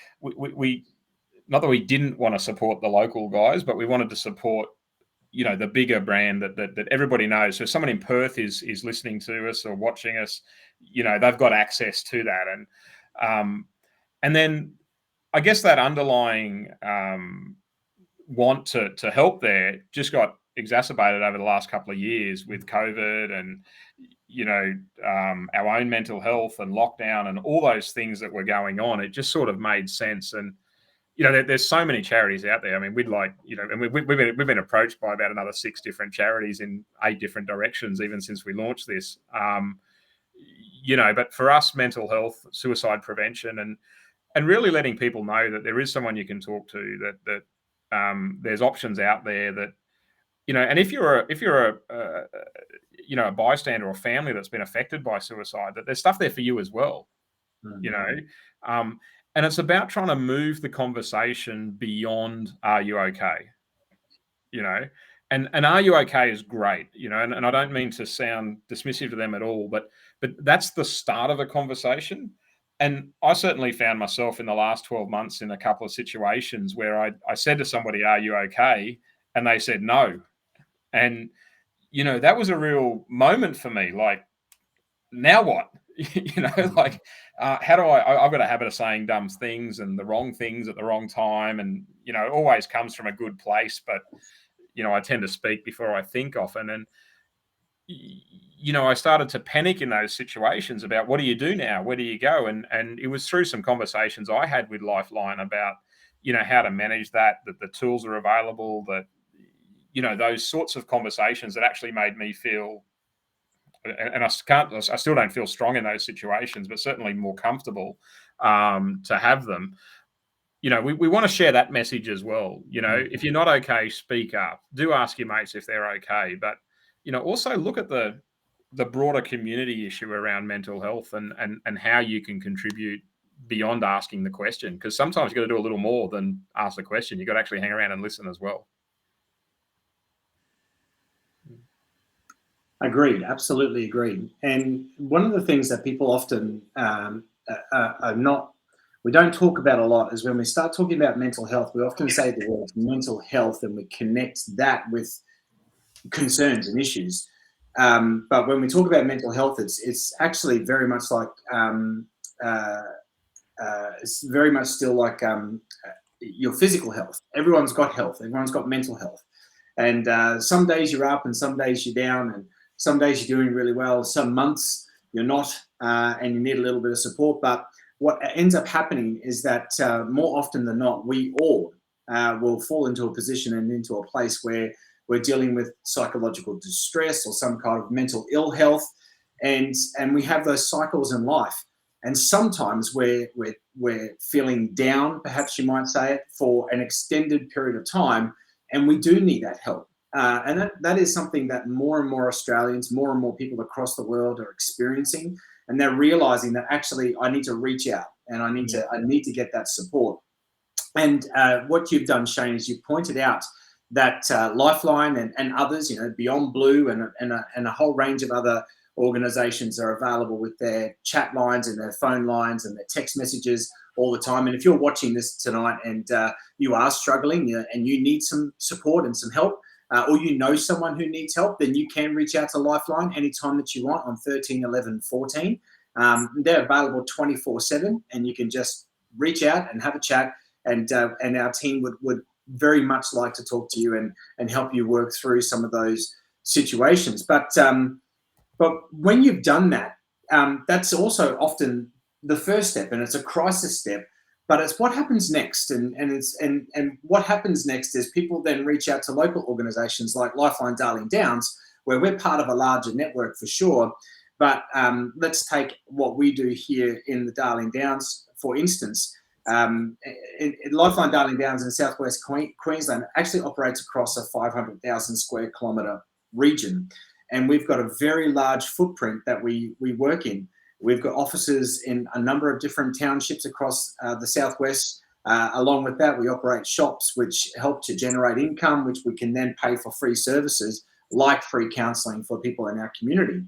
not that we didn't want to support the local guys, but we wanted to support the bigger brand that everybody knows. So if someone in Perth is listening to us or watching us, they've got access to that. And then I guess that underlying want to help there just got exacerbated over the last couple of years with COVID and our own mental health and lockdown and all those things that were going on. It just sort of made sense. And there's so many charities out there. I mean, and we've been approached by about another 6 different charities in 8 different directions, even since we launched this. But for us, mental health, suicide prevention, and really letting people know that there is someone you can talk to, that there's options out there that, and if you're a bystander or a family that's been affected by suicide, that there's stuff there for you as well, and it's about trying to move the conversation beyond, are you okay? And are you okay is great, and I don't mean to sound dismissive to them at all, but that's the start of a conversation. And I certainly found myself in the last 12 months in a couple of situations where I said to somebody, are you okay? And they said no. And, that was a real moment for me. Like, now what? How do I've got a habit of saying dumb things and the wrong things at the wrong time. And, it always comes from a good place, but, I tend to speak before I think often. And, I started to panic in those situations about what do you do now? Where do you go? And it was through some conversations I had with Lifeline about, how to manage that the tools are available, that, those sorts of conversations that actually made me feel, and I still don't feel strong in those situations, but certainly more comfortable to have them. We want to share that message as well. If you're not okay, speak up. Do ask your mates if they're okay. But, also look at the broader community issue around mental health and how you can contribute beyond asking the question. Because sometimes you've got to do a little more than ask the question. You've got to actually hang around and listen as well. Agreed, absolutely agreed. And one of the things that people often we don't talk about a lot is when we start talking about mental health, we often say the word mental health and we connect that with concerns and issues. But when we talk about mental health, it's actually very much like it's very much still like your physical health. Everyone's got health. Everyone's got mental health. And some days you're up and some days you're down, and some days you're doing really well. Some months you're not, and you need a little bit of support. But what ends up happening is that more often than not, we all will fall into a position and into a place where we're dealing with psychological distress or some kind of mental ill health, and we have those cycles in life. And sometimes we're feeling down, perhaps you might say it, for an extended period of time, and we do need that help. And that is something that more and more Australians, more and more people across the world are experiencing, and they're realizing that actually I need to reach out and I need to get that support. And what you've done, Shane, is you've pointed out that Lifeline and others, Beyond Blue and a whole range of other organizations are available with their chat lines and their phone lines and their text messages all the time. And if you're watching this tonight and you are struggling and you need some support and some help, or you know someone who needs help, then you can reach out to Lifeline anytime that you want on 13 11 14. They're available 24/7, and you can just reach out and have a chat, and our team would very much like to talk to you and help you work through some of those situations. But when you've done that, that's also often the first step, and it's a crisis step. But it's what happens next, and what happens next is people then reach out to local organisations like Lifeline Darling Downs, where we're part of a larger network for sure. But let's take what we do here in the Darling Downs, for instance. Lifeline Darling Downs in southwest Queensland actually operates across a 500,000 square kilometre region, and we've got a very large footprint that we work in. We've got offices in a number of different townships across the southwest. Along with that, we operate shops which help to generate income, which we can then pay for free services like free counselling for people in our community.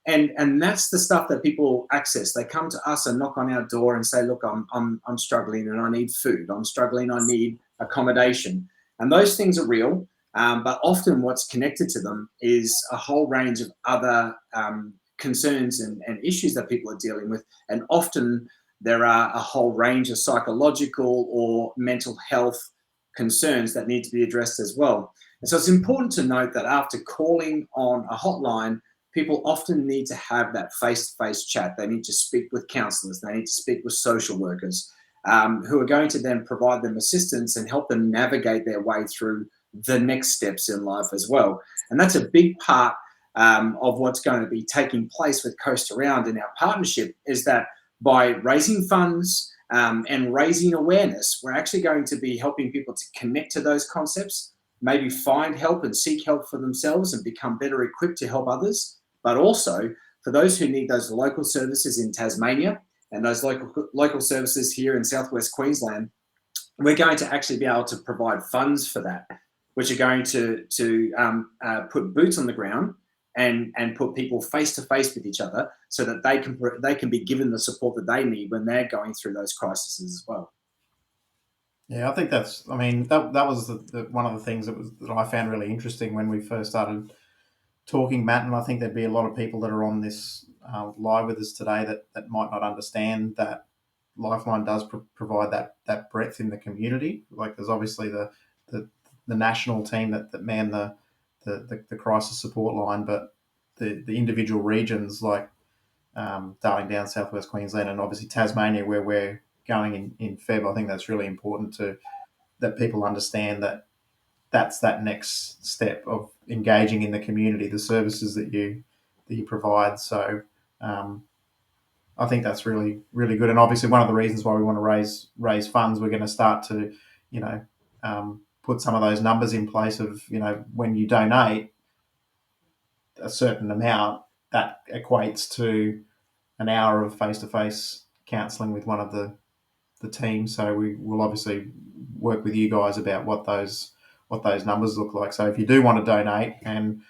And that's the stuff that people access. They come to us and knock on our door and say, look, I'm struggling and I need food. I'm struggling, I need accommodation. And those things are real, but often what's connected to them is a whole range of other concerns and issues that people are dealing with. And often there are a whole range of psychological or mental health concerns that need to be addressed as well. And so it's important to note that after calling on a hotline, people often need to have that face-to-face chat. They need to speak with counsellors. They need to speak with social workers who are going to then provide them assistance and help them navigate their way through the next steps in life as well. And that's a big part of what's going to be taking place with Coast Around in our partnership, is that by raising funds and raising awareness, we're actually going to be helping people to connect to those concepts, maybe find help and seek help for themselves and become better equipped to help others. But also for those who need those local services in Tasmania and those local services here in southwest Queensland, we're going to actually be able to provide funds for that, which are going to put boots on the ground and put people face to face with each other, so that they can be given the support that they need when they're going through those crises as well. Yeah, I think that was one of the things that I found really interesting when we first started talking, Matt, and I think there'd be a lot of people that are on this live with us today that might not understand that Lifeline does provide that breadth in the community. Like, there's obviously the national team that man the crisis support line, but the individual regions like Darling Downs, Southwest Queensland, and obviously Tasmania, where we're going in Feb. I think that's really important that people understand that that's that next step of engaging in the community, the services that you provide. So I think that's really, really good. And obviously one of the reasons why we want to raise funds, we're going to start to, put some of those numbers in place of, when you donate a certain amount, that equates to an hour of face-to-face counselling with one of the teams. So we will obviously work with you guys about what those numbers look like. So if you do want to donate, and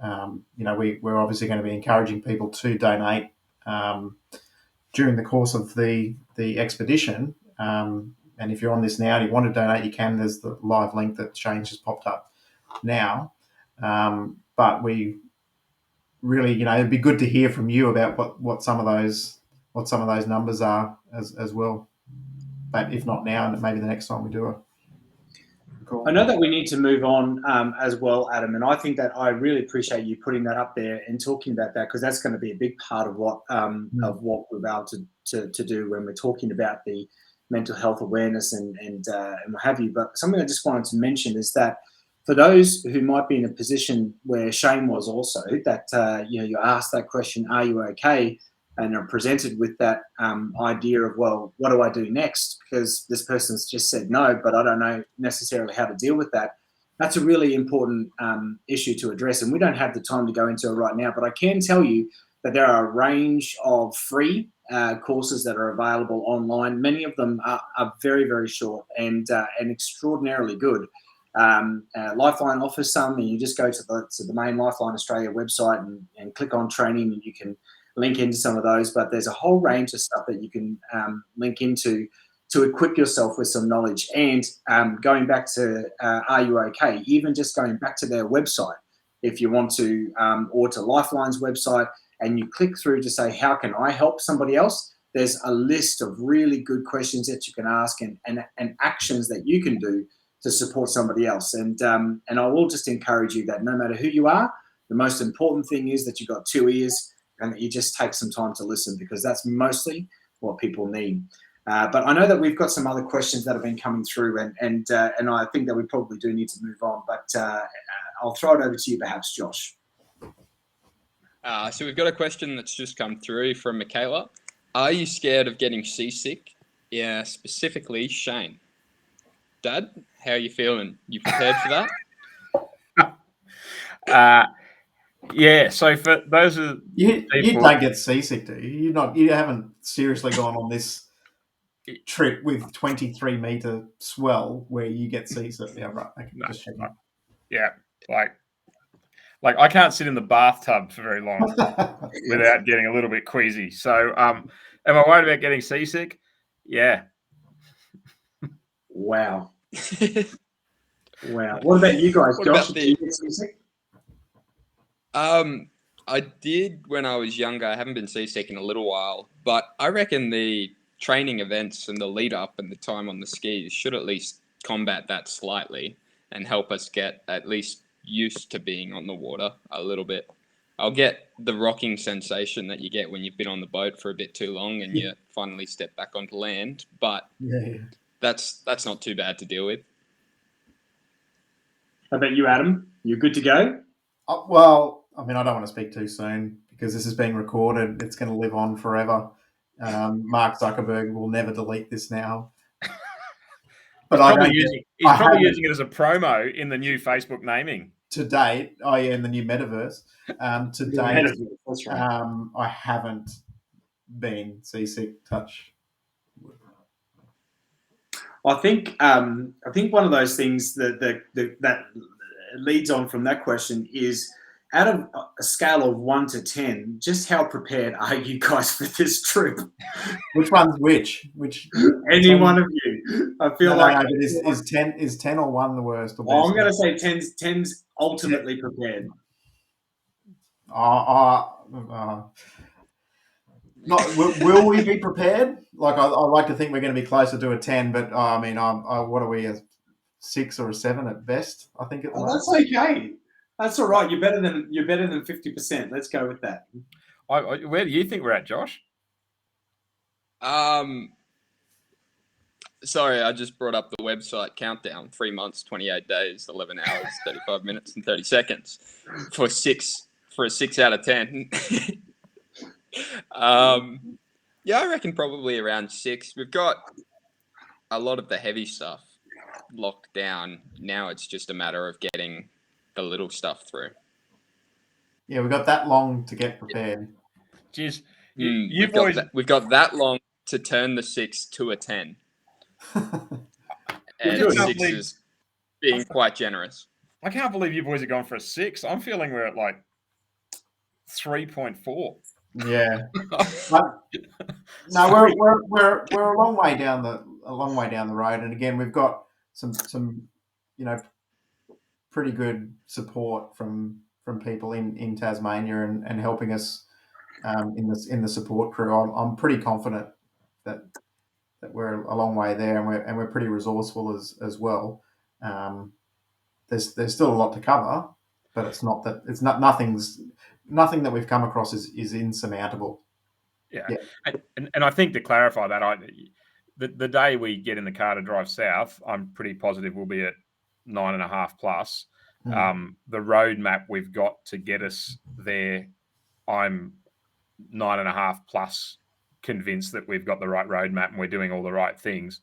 we're obviously going to be encouraging people to donate during the course of the expedition. And if you're on this now and you want to donate, you can. There's the live link that Shane just popped up now. But we really, it'd be good to hear from you about what some of those numbers are as well. But if not now, maybe the next time we do it. Cool. I know that we need to move on as well, Adam, and I think that I really appreciate you putting that up there and talking about that, because that's going to be a big part of what we're able to do when we're talking about the mental health awareness and what have you. But something I just wanted to mention is that for those who might be in a position where Shane was also, that you ask that question, "Are you okay?" and are presented with that idea of, well, what do I do next? Because this person's just said no, but I don't know necessarily how to deal with that. That's a really important issue to address, and we don't have the time to go into it right now, but I can tell you that there are a range of free courses that are available online. Many of them are very, very short and extraordinarily good. Lifeline offers some, and you just go to the main Lifeline Australia website and click on training, and you can link into some of those, but there's a whole range of stuff that you can link into to equip yourself with some knowledge. And going back to Are You Okay? Even just going back to their website, if you want to, or to Lifeline's website, and you click through to say, how can I help somebody else? There's a list of really good questions that you can ask and actions that you can do to support somebody else. And I will just encourage you that no matter who you are, the most important thing is that you've got 2 ears, and that you just take some time to listen, because that's mostly what people need. But I know that we've got some other questions that have been coming through, and I think that we probably do need to move on. But I'll throw it over to you, perhaps, Josh. So we've got a question that's just come through from Michaela. Are you scared of getting seasick? Yeah, specifically Shane. Dad, how are you feeling? You prepared for that? Yeah, so for those of you people, don't get seasick, do you? You haven't seriously gone on this trip with 23-meter swell where you get seasick. Yeah, right. Okay, no, just checking. Yeah, like I can't sit in the bathtub for very long without getting a little bit queasy. So, am I worried about getting seasick? Yeah. Wow. Wow. What about you guys, Josh? Did you get seasick? I did when I was younger. I haven't been seasick in a little while, but I reckon the training events and the lead up and the time on the skis should at least combat that slightly and help us get at least used to being on the water a little bit. I'll get the rocking sensation that you get when you've been on the boat for a bit too long and you finally step back onto land, but that's not too bad to deal with. How about you, Adam? You good to go? Well, I mean, I don't want to speak too soon because this is being recorded. It's going to live on forever. Mark Zuckerberg will never delete this now. But he's probably using it as a promo in the new Facebook naming. To date, in the new metaverse. To date, that's right. I haven't been seasick. Touch. I think one of those things that leads on from that question is, out of a scale of 1 to 10, just how prepared are you guys for this trip? Which one's which? Any 10? One of you? I feel like is 10 or 1 the worst? Or I'm going to say 10's ultimately prepared. Will we be prepared? Like I like to think we're going to be closer to a 10, but I mean, what are we, a 6 or a 7 at best? I think at the moment. That's okay. That's all right. You're better than 50%. Let's go with that. Where do you think we're at, Josh? Sorry, I just brought up the website countdown. 3 months, 28 days, 11 hours, 35 minutes, and 30 seconds for a 6 out of 10. Yeah, I reckon probably around 6. We've got a lot of the heavy stuff locked down. Now it's just a matter of getting the little stuff through. Yeah, we've got that long to get prepared. Jeez, we've got that long to turn the 6 to a 10. And 6 is being quite generous. I can't believe you boys are going for a 6. I'm feeling we're at like 3.4. Yeah. No, we're a long way down the road, and again, we've got some pretty good support from people in Tasmania and helping us in the support crew. I'm pretty confident that we're a long way there, and we're pretty resourceful as well. There's still a lot to cover, but it's not that nothing that we've come across is insurmountable. Yeah. Yeah. And I think to clarify that, the day we get in the car to drive south, I'm pretty positive we'll be at 9.5 plus. The roadmap we've got to get us there, I'm 9.5 plus convinced that we've got the right roadmap and we're doing all the right things.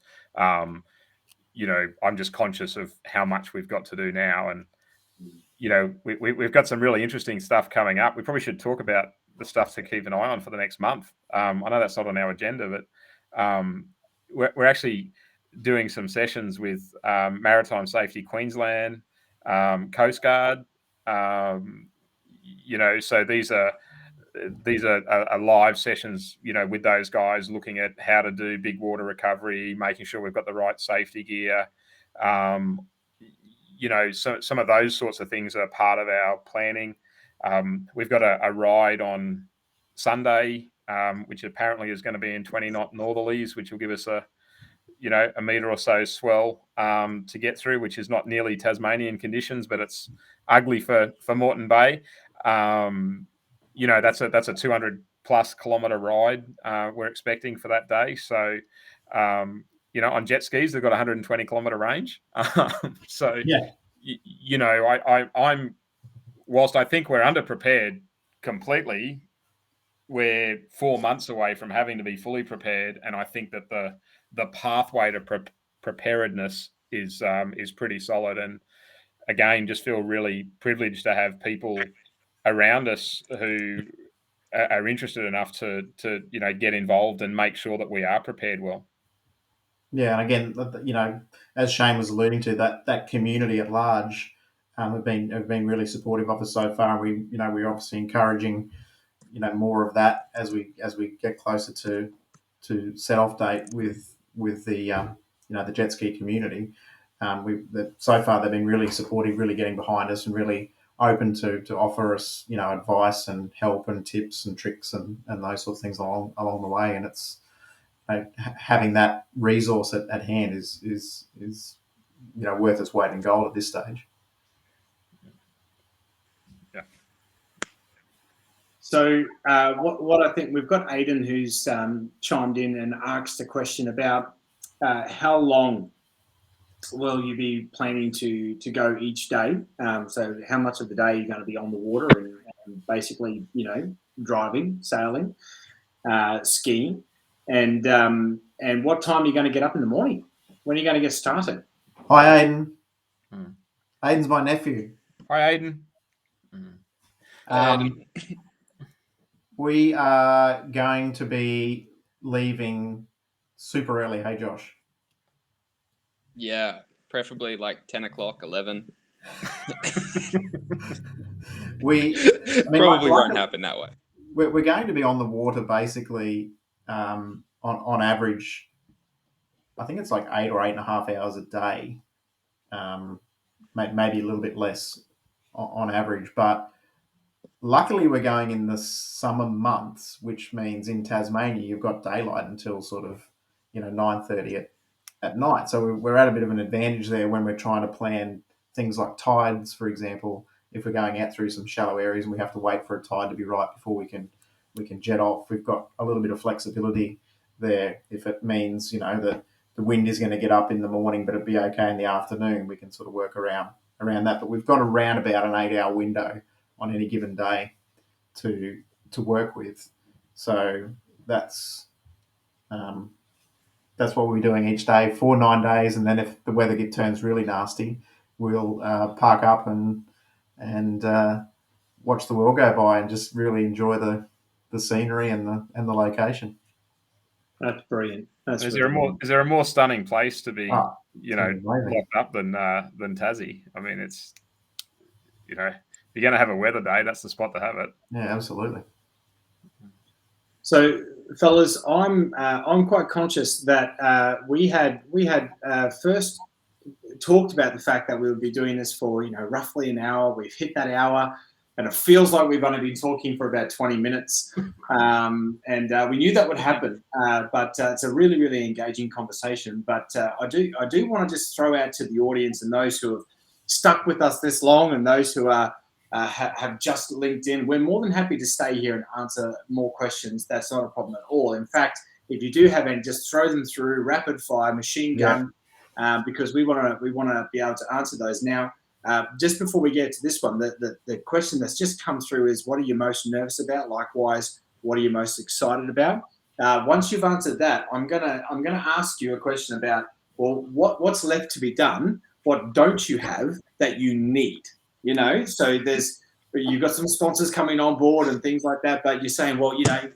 You know, I'm just conscious of how much we've got to do now, and you know, we've got some really interesting stuff coming up. We probably should talk about the stuff to keep an eye on for the next month. I know that's not on our agenda, but we're actually doing some sessions with Maritime Safety Queensland, Coast Guard. You know, so these are live sessions, you know, with those guys looking at how to do big water recovery, making sure we've got the right safety gear. You know, so some of those sorts of things are part of our planning. We've got a ride on Sunday, which apparently is going to be in 20 knot northerlies, which will give us a metre or so swell to get through, which is not nearly Tasmanian conditions, but it's ugly for Moreton Bay. You know, that's a 200 plus kilometre ride we're expecting for that day. So, you know, on jet skis, they've got 120 kilometre range. So, Yeah. you know, I'm whilst I think we're underprepared completely, we're 4 months away from having to be fully prepared, and I think that the pathway to preparedness is pretty solid. And again, just feel really privileged to have people around us who are interested enough to you know, get involved and make sure that we are prepared well. Yeah, and again, you know, as Shane was alluding to, that community at large have been really supportive of us so far. We're obviously encouraging, you know, more of that as we get closer to set off date with the you know, the jet ski community. So far they've been really supportive, really getting behind us, and really open to offer us, you know, advice and help and tips and tricks and those sorts of things along the way. And it's, having that resource at hand is you know, worth its weight in gold at this stage. Yeah. So what I think, we've got Aidan who's chimed in and asked a question about how long will you be planning to go each day? So how much of the day are you going to be on the water and basically, you know, driving, sailing, skiing, and what time are you going to get up in the morning? When are you going to get started? Hi, Aidan. Aidan's my nephew. Hi, Aidan. We are going to be leaving super early. Hey, Josh. Yeah, preferably like 10 o'clock, 11. Probably won't happen that way. We're going to be on the water basically on average. I think it's like 8 or 8.5 hours a day, maybe a little bit less on average. But luckily, we're going in the summer months, which means in Tasmania you've got daylight until sort of, you know, 9:30 at night. So we're at a bit of an advantage there when we're trying to plan things like tides, for example. If we're going out through some shallow areas and we have to wait for a tide to be right before we can jet off, we've got a little bit of flexibility there. If it means, you know, that the wind is going to get up in the morning, but it'd be okay in the afternoon, we can sort of work around that. But we've got around about an 8-hour window on any given day to work with. So that's what we'll be doing each day for 9 days, and then if the weather turns really nasty, we'll park up and watch the world go by and just really enjoy the scenery and the location. That's brilliant. Is there a more stunning place to be, you know, locked up than Tassie? I mean, it's, you know, if you're going to have a weather day, that's the spot to have it. Yeah, absolutely. So, fellas, I'm quite conscious that we had first talked about the fact that we would be doing this for, you know, roughly an hour. We've hit that hour. and it feels like we've only been talking for about 20 minutes. We knew that would happen, but it's a really, really engaging conversation. But I do want to just throw out to the audience and those who have stuck with us this long and those who are have just linked in. We're more than happy to stay here and answer more questions. That's not a problem at all. In fact, if you do have any, just throw them through rapid fire, machine gun, because we want to be able to answer those now. Just before we get to this one, the question that's just come through is, what are you most nervous about? Likewise, what are you most excited about? Once you've answered that, I'm gonna ask you a question about, well, what's left to be done? What don't you have that you need? You know, so you've got some sponsors coming on board and things like that, but you're saying, well, you know,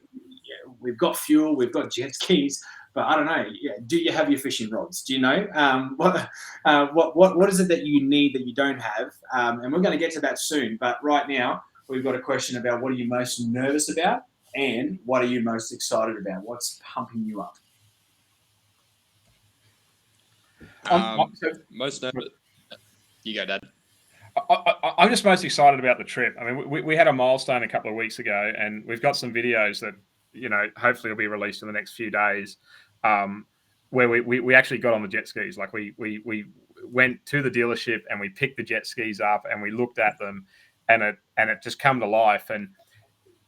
we've got fuel, we've got jet skis, but I don't know. Do you have your fishing rods? Do you know what is it that you need that you don't have? And we're going to get to that soon. But right now, we've got a question about what are you most nervous about, and what are you most excited about? What's pumping you up? Most nervous. You go, Dad. I'm just most excited about the trip. I mean, we had a milestone a couple of weeks ago, and we've got some videos that, you know, hopefully will be released in the next few days, where we actually got on the jet skis. Like we went to the dealership and we picked the jet skis up and we looked at them, and it just come to life. And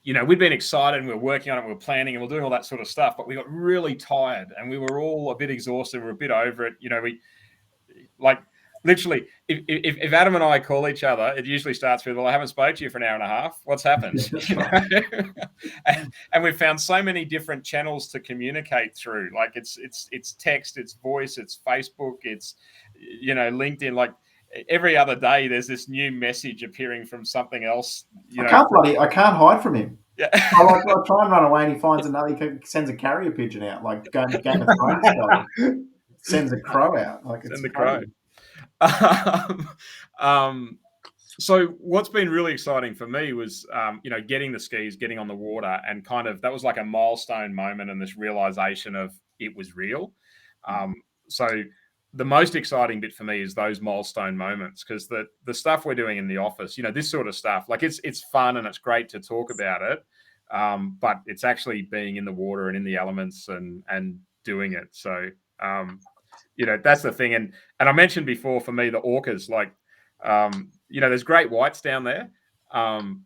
you know, we'd been excited and we were working on it, we were planning and we were doing all that sort of stuff, but we got really tired and we were all a bit exhausted. We were a bit over it. You know, we like. Literally, if Adam and I call each other, it usually starts with, well, I haven't spoke to you for an hour and a half. What's happened? You know? and we've found so many different channels to communicate through. Like it's text, it's voice, it's Facebook, it's, you know, LinkedIn. Like every other day, there's this new message appearing from something else. You know, I can't hide from him. Yeah. I try and run away, and he finds another. He sends a carrier pigeon out, like Game of Thrones style. Sends a crow out, like it's the crow. So what's been really exciting for me was, you know, getting the skis, getting on the water, and kind of that was like a milestone moment and this realization of it was real. So the most exciting bit for me is those milestone moments, because the stuff we're doing in the office, you know, this sort of stuff, like it's fun and it's great to talk about it, but it's actually being in the water and in the elements and doing it. So you know, that's the thing. And I mentioned before, for me, the orcas, like, you know, there's great whites down there. I'm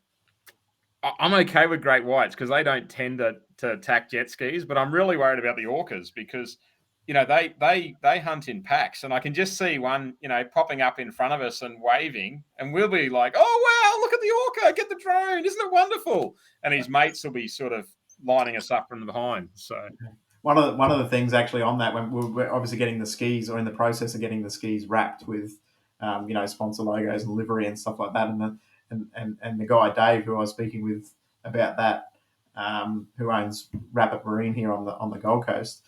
okay with great whites because they don't tend to attack jet skis, but I'm really worried about the orcas because, you know, they hunt in packs, and I can just see one, you know, popping up in front of us and waving, and we'll be like, oh, wow, look at the orca, get the drone, isn't it wonderful? And his mates will be sort of lining us up from behind. So one of the things actually on that, when we're obviously getting the skis, or in the process of getting the skis wrapped with, you know, sponsor logos and livery and stuff like that, and the guy Dave, who I was speaking with about that, who owns Rapid Marine here on the Gold Coast,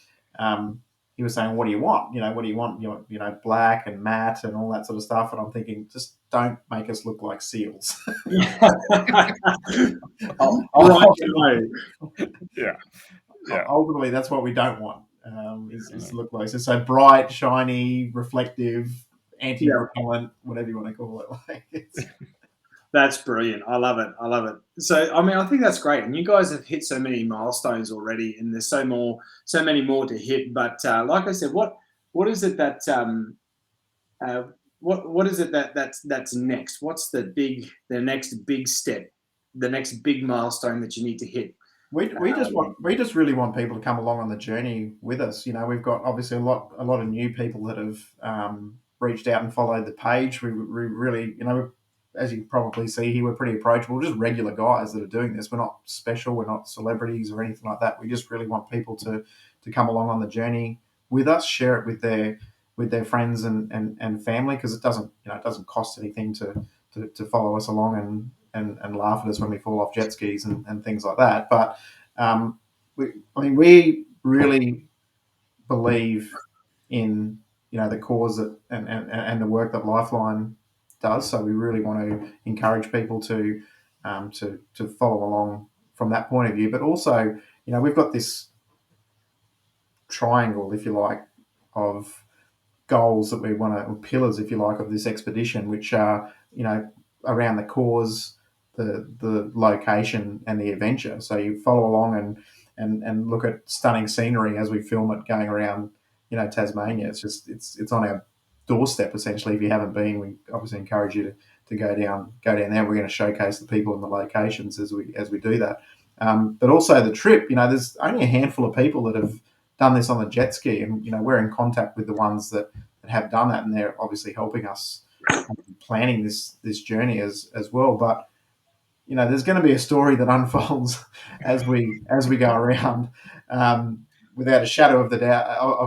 he was saying, "What do you want? You know, what do you want? You know, black and matte and all that sort of stuff." And I'm thinking, just don't make us look like seals. Yeah. Ultimately, that's what we don't want. Is look like so bright, shiny, reflective, anti-repellent, whatever you want to call it. Like That's brilliant. I love it. So, I mean, I think that's great. And you guys have hit so many milestones already, and there's so many more to hit. But like I said, what is it that what is it that's next? What's the next big step, the next big milestone that you need to hit? We just really want people to come along on the journey with us. You know, we've got obviously a lot of new people that have reached out and followed the page. We really, you know, as you can probably see here, we're pretty approachable, just regular guys that are doing this. We're not special, we're not celebrities or anything like that. We just really want people to come along on the journey with us, share it with their friends and family, because it doesn't cost anything to follow us along and laugh at us when we fall off jet skis and things like that. But we really believe in, you know, the cause and the work that Lifeline does. So we really want to encourage people to follow along from that point of view. But also, you know, we've got this triangle, if you like, of goals that we want to, or pillars, if you like, of this expedition, which are, you know, around the cause, the location and the adventure. So you follow along and look at stunning scenery as we film it going around, Tasmania. It's on our doorstep essentially. If you haven't been, we obviously encourage you to go down there. We're going to showcase the people and the locations as we do that. But also the trip, there's only a handful of people that have done this on the jet ski, and we're in contact with the ones that have done that, and they're obviously helping us planning this journey as well. But there's going to be a story that unfolds as we go around, without a shadow of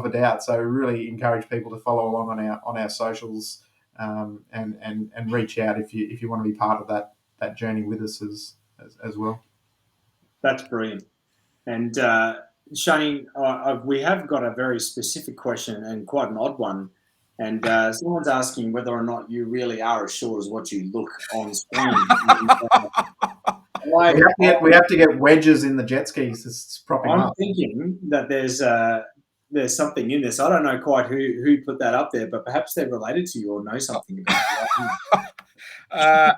a doubt. So we really encourage people to follow along on our socials, and reach out if you want to be part of that journey with us as well. That's brilliant. And Shane, we have got a very specific question and quite an odd one. And someone's asking whether or not you really are as short as what you look on screen. We have to get wedges in the jet skis to prop him up. I'm thinking that there's something in this. I don't know quite who put that up there, but perhaps they're related to you or know something about it.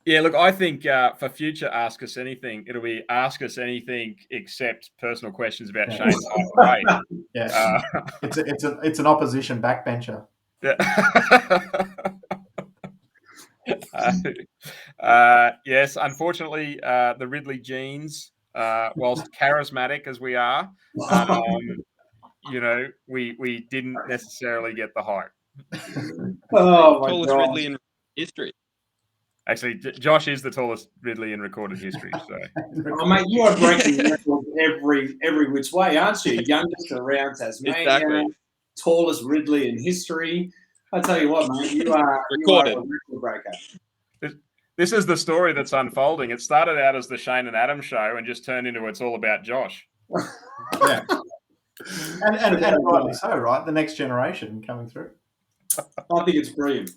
Yeah, look, I think for future Ask Us Anything, it'll be Ask Us Anything except personal questions about Shane's height. Yeah, it's an opposition backbencher. Yeah. Yes, unfortunately, the Ridley genes, whilst charismatic as we are, we didn't necessarily get the height. Oh my tallest God. Ridley in history. Actually, Josh is the tallest Ridley in recorded history. So, oh, mate, you are breaking records every which way, aren't you? Youngest around Tasmania, Exactly. tallest Ridley in history. I tell you what, mate, you are a record breaker. This is the story that's unfolding. It started out as the Shane and Adam show and just turned into It's All About Josh. Yeah, and rightly so, right? The next generation coming through. I think it's brilliant.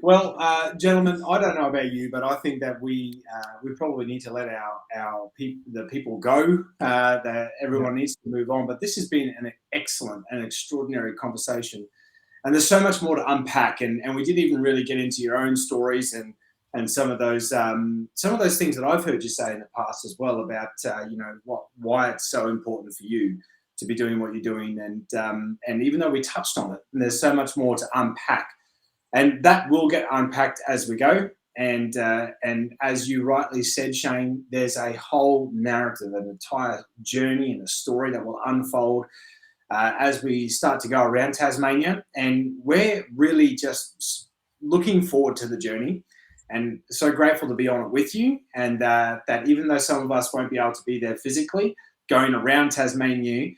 Well, gentlemen, I don't know about you, but I think that we probably need to let the people go. That everyone needs to move on. But this has been an excellent and extraordinary conversation, and there's so much more to unpack. And we didn't even really get into your own stories and some of those things that I've heard you say in the past as well about why it's so important for you to be doing what you're doing. And even though we touched on it, and there's so much more to unpack. And that will get unpacked as we go. And as you rightly said, Shane, there's a whole narrative, an entire journey and a story that will unfold as we start to go around Tasmania. And we're really just looking forward to the journey and so grateful to be on it with you. And that even though some of us won't be able to be there physically, going around Tasmania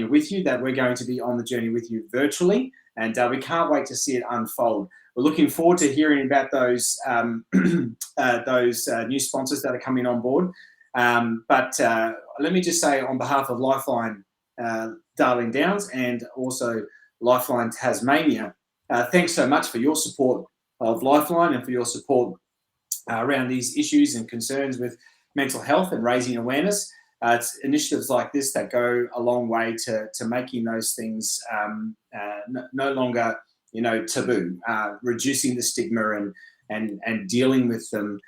with you, that we're going to be on the journey with you virtually. And we can't wait to see it unfold. We're looking forward to hearing about those new sponsors that are coming on board. But let me just say on behalf of Lifeline Darling Downs and also Lifeline Tasmania, thanks so much for your support of Lifeline and for your support around these issues and concerns with mental health and raising awareness. It's initiatives like this that go a long way to making those things no longer, taboo, reducing the stigma and dealing with them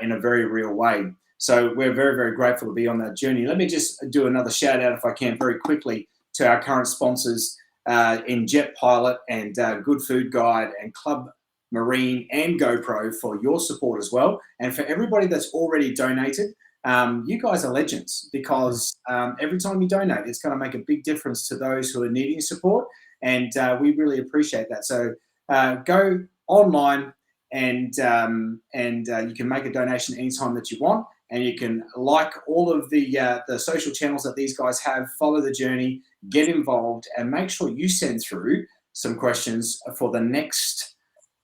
in a very real way. So we're very, very grateful to be on that journey. Let me just do another shout out, if I can, very quickly to our current sponsors in Jet Pilot and Good Food Guide and Club Marine and GoPro for your support as well. And for everybody that's already donated, you guys are legends, because every time you donate, it's going to make a big difference to those who are needing support, and we really appreciate that. So go online and you can make a donation anytime that you want, and you can like all of the social channels that these guys have, follow the journey, get involved, and make sure you send through some questions for the next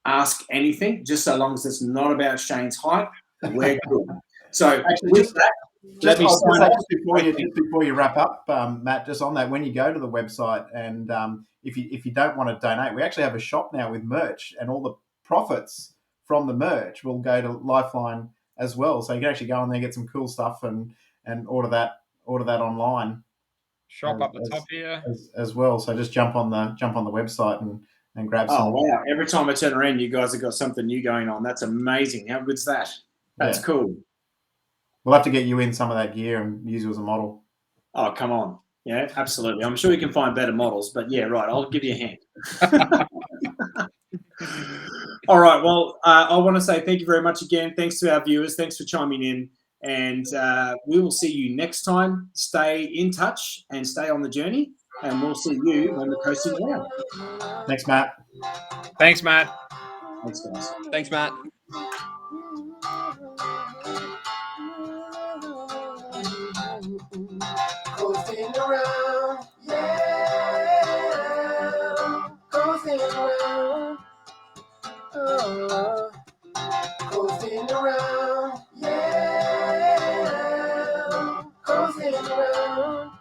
Ask Anything, just so long as it's not about Shane's height, we're good. So with that, let me sign off. Before you wrap up, Matt, just on that, when you go to the website and if you don't want to donate, we actually have a shop now with merch, and all the profits from the merch will go to Lifeline as well. So you can actually go on there, get some cool stuff, and order that online. Shop up the top here as well. So just jump on the website and grab some. Oh wow! Every time I turn around, you guys have got something new going on. That's amazing. How good's that? That's Yeah. cool. We'll have to get you in some of that gear and use you as a model. Oh, come on. Yeah, absolutely. I'm sure you can find better models, but yeah, right. I'll give you a hand. All right. Well, I want to say thank you very much again. Thanks to our viewers. Thanks for chiming in. And we will see you next time. Stay in touch and stay on the journey. And we'll see you when we're coasting around. Thanks, Matt. Thanks, Matt. Thanks, guys. Thanks, Matt. Coasting around, yeah. Coasting around, coasting around, yeah. Coasting around.